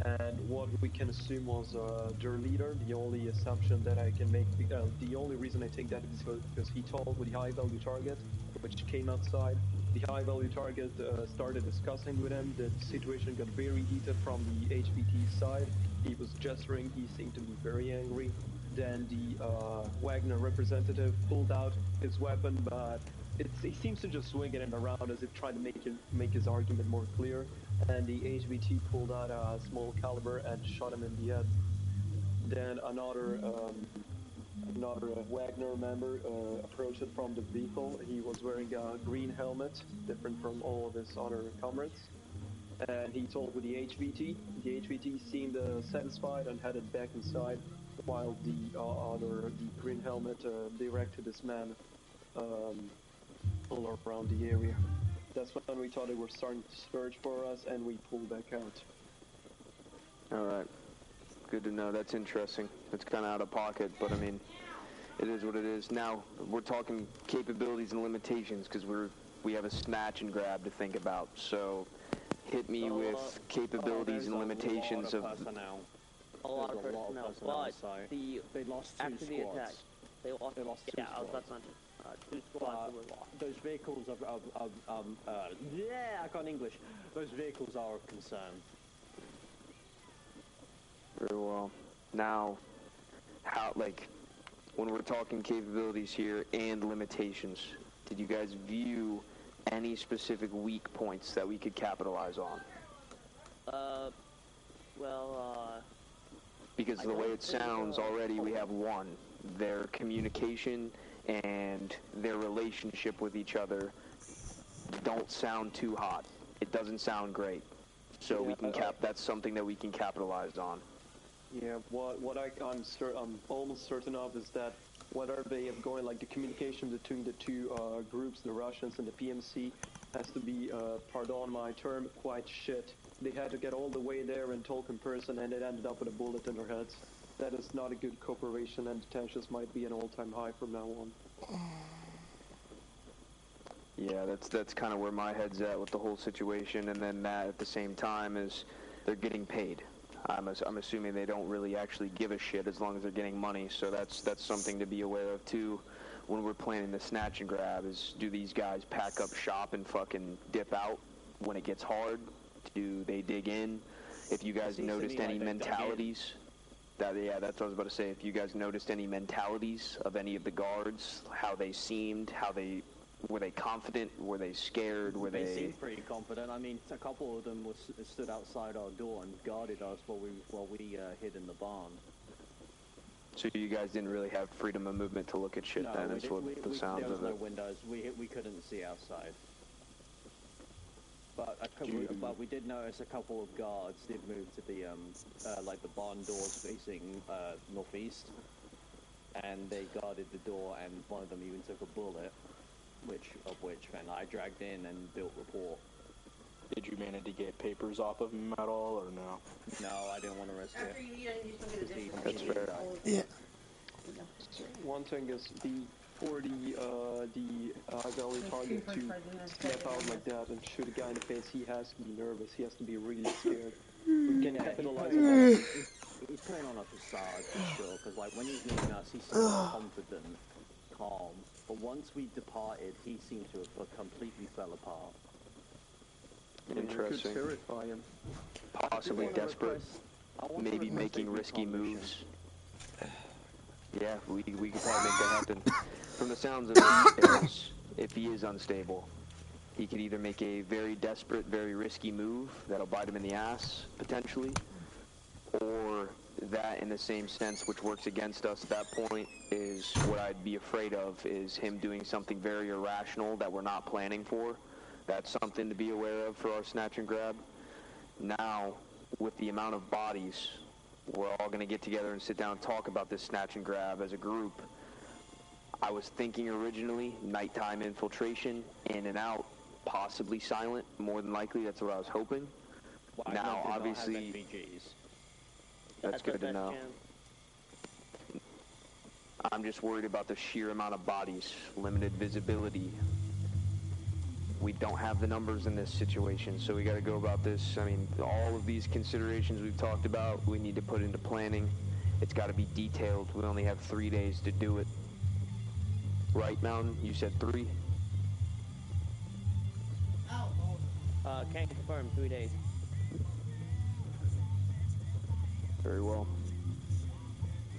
and what we can assume was their leader. The only assumption that I can make, the only reason I think that is because he told with the high value target, which came outside. The high value target started discussing with him. The situation got very heated from the HVT side. He was gesturing, he seemed to be very angry. Then the Wagner representative pulled out his weapon, but he seems to just swing it around as if trying to make his argument more clear. And the HVT pulled out a small caliber and shot him in the head. Then another Wagner member approached it from the vehicle. He was wearing a green helmet, different from all of his other comrades. And he told with the HVT. The HVT seemed satisfied and headed back inside, while the green helmet directed his man all around the area. That's when we thought they were starting to search for us, and we pulled back out. Alright. Good to know. That's interesting. It's kind of out of pocket, but I mean, it is what it is. Now, we're talking capabilities and limitations, because we have a snatch and grab to think about. So, hit me with capabilities and limitations of... A lot of personnel, but they lost two after squads. The attack, they lost two squads. I was about to mention. Two squads were lost. Those vehicles I can't English. Those vehicles are of concern. Very well. Now, when we're talking capabilities here and limitations, did you guys view any specific weak points that we could capitalize on? Because the way it sounds already, we have one. Their communication and their relationship with each other don't sound too hot. It doesn't sound great. So we can that's something that we can capitalize on. Yeah, what I'm almost certain of is that whether they have going, like the communication between the two groups, the Russians and the PMC, has to be, pardon my term, quite shit. They had to get all the way there and talk in person, and it ended up with a bullet in their heads. That is not a good cooperation, and tensions might be an all-time high from now on. Yeah, that's kind of where my head's at with the whole situation, and then that at the same time is they're getting paid. I'm assuming they don't really actually give a shit as long as they're getting money, so that's something to be aware of too when we're planning the snatch and grab. Is do these guys pack up shop and fucking dip out when it gets hard? Do they dig in? If you guys noticed any mentalities, that's what I was about to say. If you guys noticed any mentalities of any of the guards, how they seemed, were they confident? Were they scared? They seemed pretty confident. I mean, a couple of them stood outside our door and guarded us while we hid in the barn. So you guys didn't really have freedom of movement to look at shit then, is what the sounds of it. There was no windows. We couldn't see outside. But we did notice a couple of guards did move to the the barn doors facing northeast, and they guarded the door, and one of them even took a bullet, which then I dragged in and built rapport. Did you manage to get papers off of him at all, or no? No, I didn't want to risk it. That's fair. Yeah. One thing is for the value target to step out like that and shoot a guy in the face, he has to be nervous. He has to be really scared. We can capitalize on that. He's putting on a facade for sure, because like when he's meeting us, he's so confident, calm. But once we departed, he seemed to have completely fell apart. Interesting. Could terrify him. Possibly desperate. Maybe making risky moves. Yeah, we could probably make that happen. From the sounds of it, if he is unstable, he could either make a very desperate, very risky move that'll bite him in the ass, potentially, or that in the same sense, which works against us at that point, is what I'd be afraid of, is him doing something very irrational that we're not planning for. That's something to be aware of for our snatch and grab. Now, with the amount of bodies, we're all going to get together and sit down and talk about this snatch and grab as a group. I was thinking originally nighttime infiltration, in and out, possibly silent, more than likely. That's what I was hoping. Well, now, obviously, that's good to know. I'm just worried about the sheer amount of bodies, limited visibility. We don't have the numbers in this situation, so we got to go about this. I mean, all of these considerations we've talked about, we need to put into planning. It's got to be detailed. We only have 3 days to do it. Right, Mountain? You said 3? Can't confirm 3 days. Very well.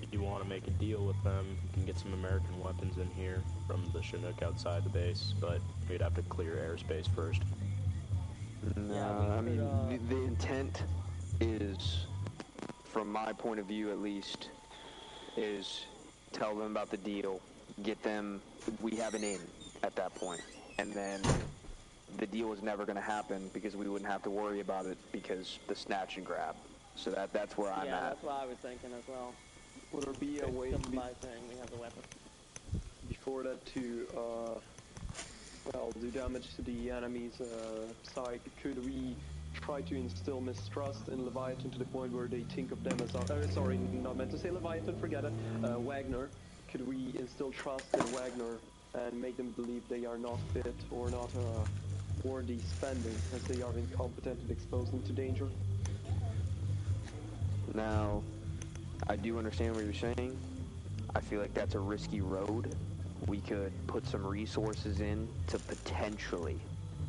If you want to make a deal with them, you can get some American weapons in here from the Chinook outside the base, but we'd have to clear airspace first. No, I mean, the intent is, from my point of view at least, is tell them about the deal, get them, we have an in at that point, and then the deal is never going to happen because we wouldn't have to worry about it because the snatch and grab. So that's where I'm at. Yeah, that's what I was thinking as well. Would there be a way By saying we have the weapon. before that to, well, do damage to the enemy's side? Could we try to instill mistrust in Leviathan to the point where they think of them as, sorry, not meant to say Leviathan, forget it, Wagner? Could we instill trust in Wagner and make them believe they are not fit or not worthy spending, as they are incompetent and expose them to danger? Now, I do understand what you're saying. I feel like that's a risky road. We could put some resources in to potentially,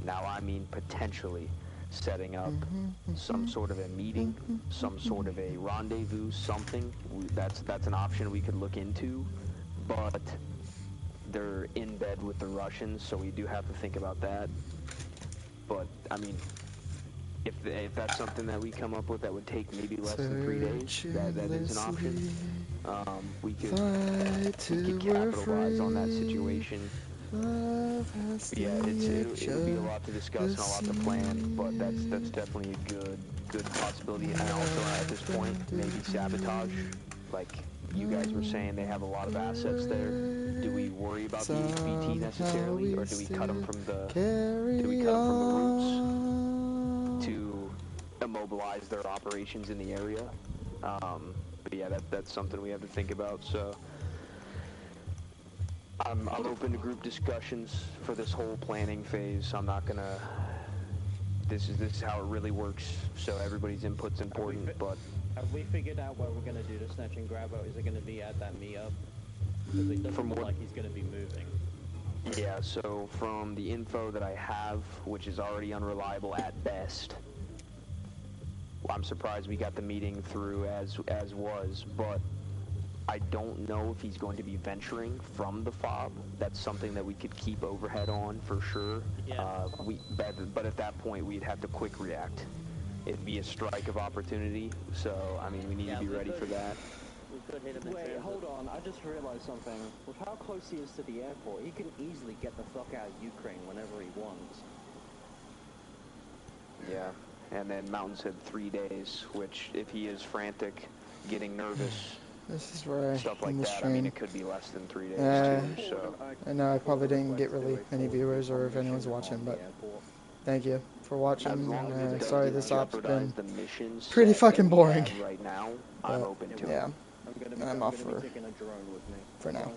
now I mean potentially, setting up some sort of a meeting, some sort of a rendezvous, something. That's an option we could look into, but they're in bed with the Russians, so we do have to think about that. But, I mean, if that's something that we come up with that would take maybe less than 3 days, that is an option. We could capitalize on that situation. Yeah, it'll be a lot to discuss and a lot to plan, but that's definitely a good possibility. And also at this point, maybe sabotage. Like you guys were saying, they have a lot of assets there. Do we worry about the HVT necessarily, or do we cut them from the roots to immobilize their operations in the area? But yeah, that's something we have to think about. So I'm open to group discussions for this whole planning phase. I'm not gonna. This is how it really works. So everybody's input's important. But have we figured out where we're gonna do the snatch and grab? Or is it gonna be at that meetup? Because it doesn't look like he's gonna be moving. Yeah. So from the info that I have, which is already unreliable at best, I'm surprised we got the meeting through as was, but I don't know if he's going to be venturing from the fob. That's something that we could keep overhead on for sure. Yeah. But at that point, we'd have to quick react. It'd be a strike of opportunity. So I mean, we need to be ready for that. We could hit him. Wait, hold on. I just realized something. With how close he is to the airport, he can easily get the fuck out of Ukraine whenever he wants. Yeah. And then Mountain said 3 days, which if he is frantic, getting nervous, this is where stuff like that, I mean, it could be less than 3 days too, so. I know I probably didn't get really many viewers or if anyone's watching, but thank you for watching. Sorry this op's been pretty fucking boring. Right now, I'm open to it. Yeah, I'm off for now.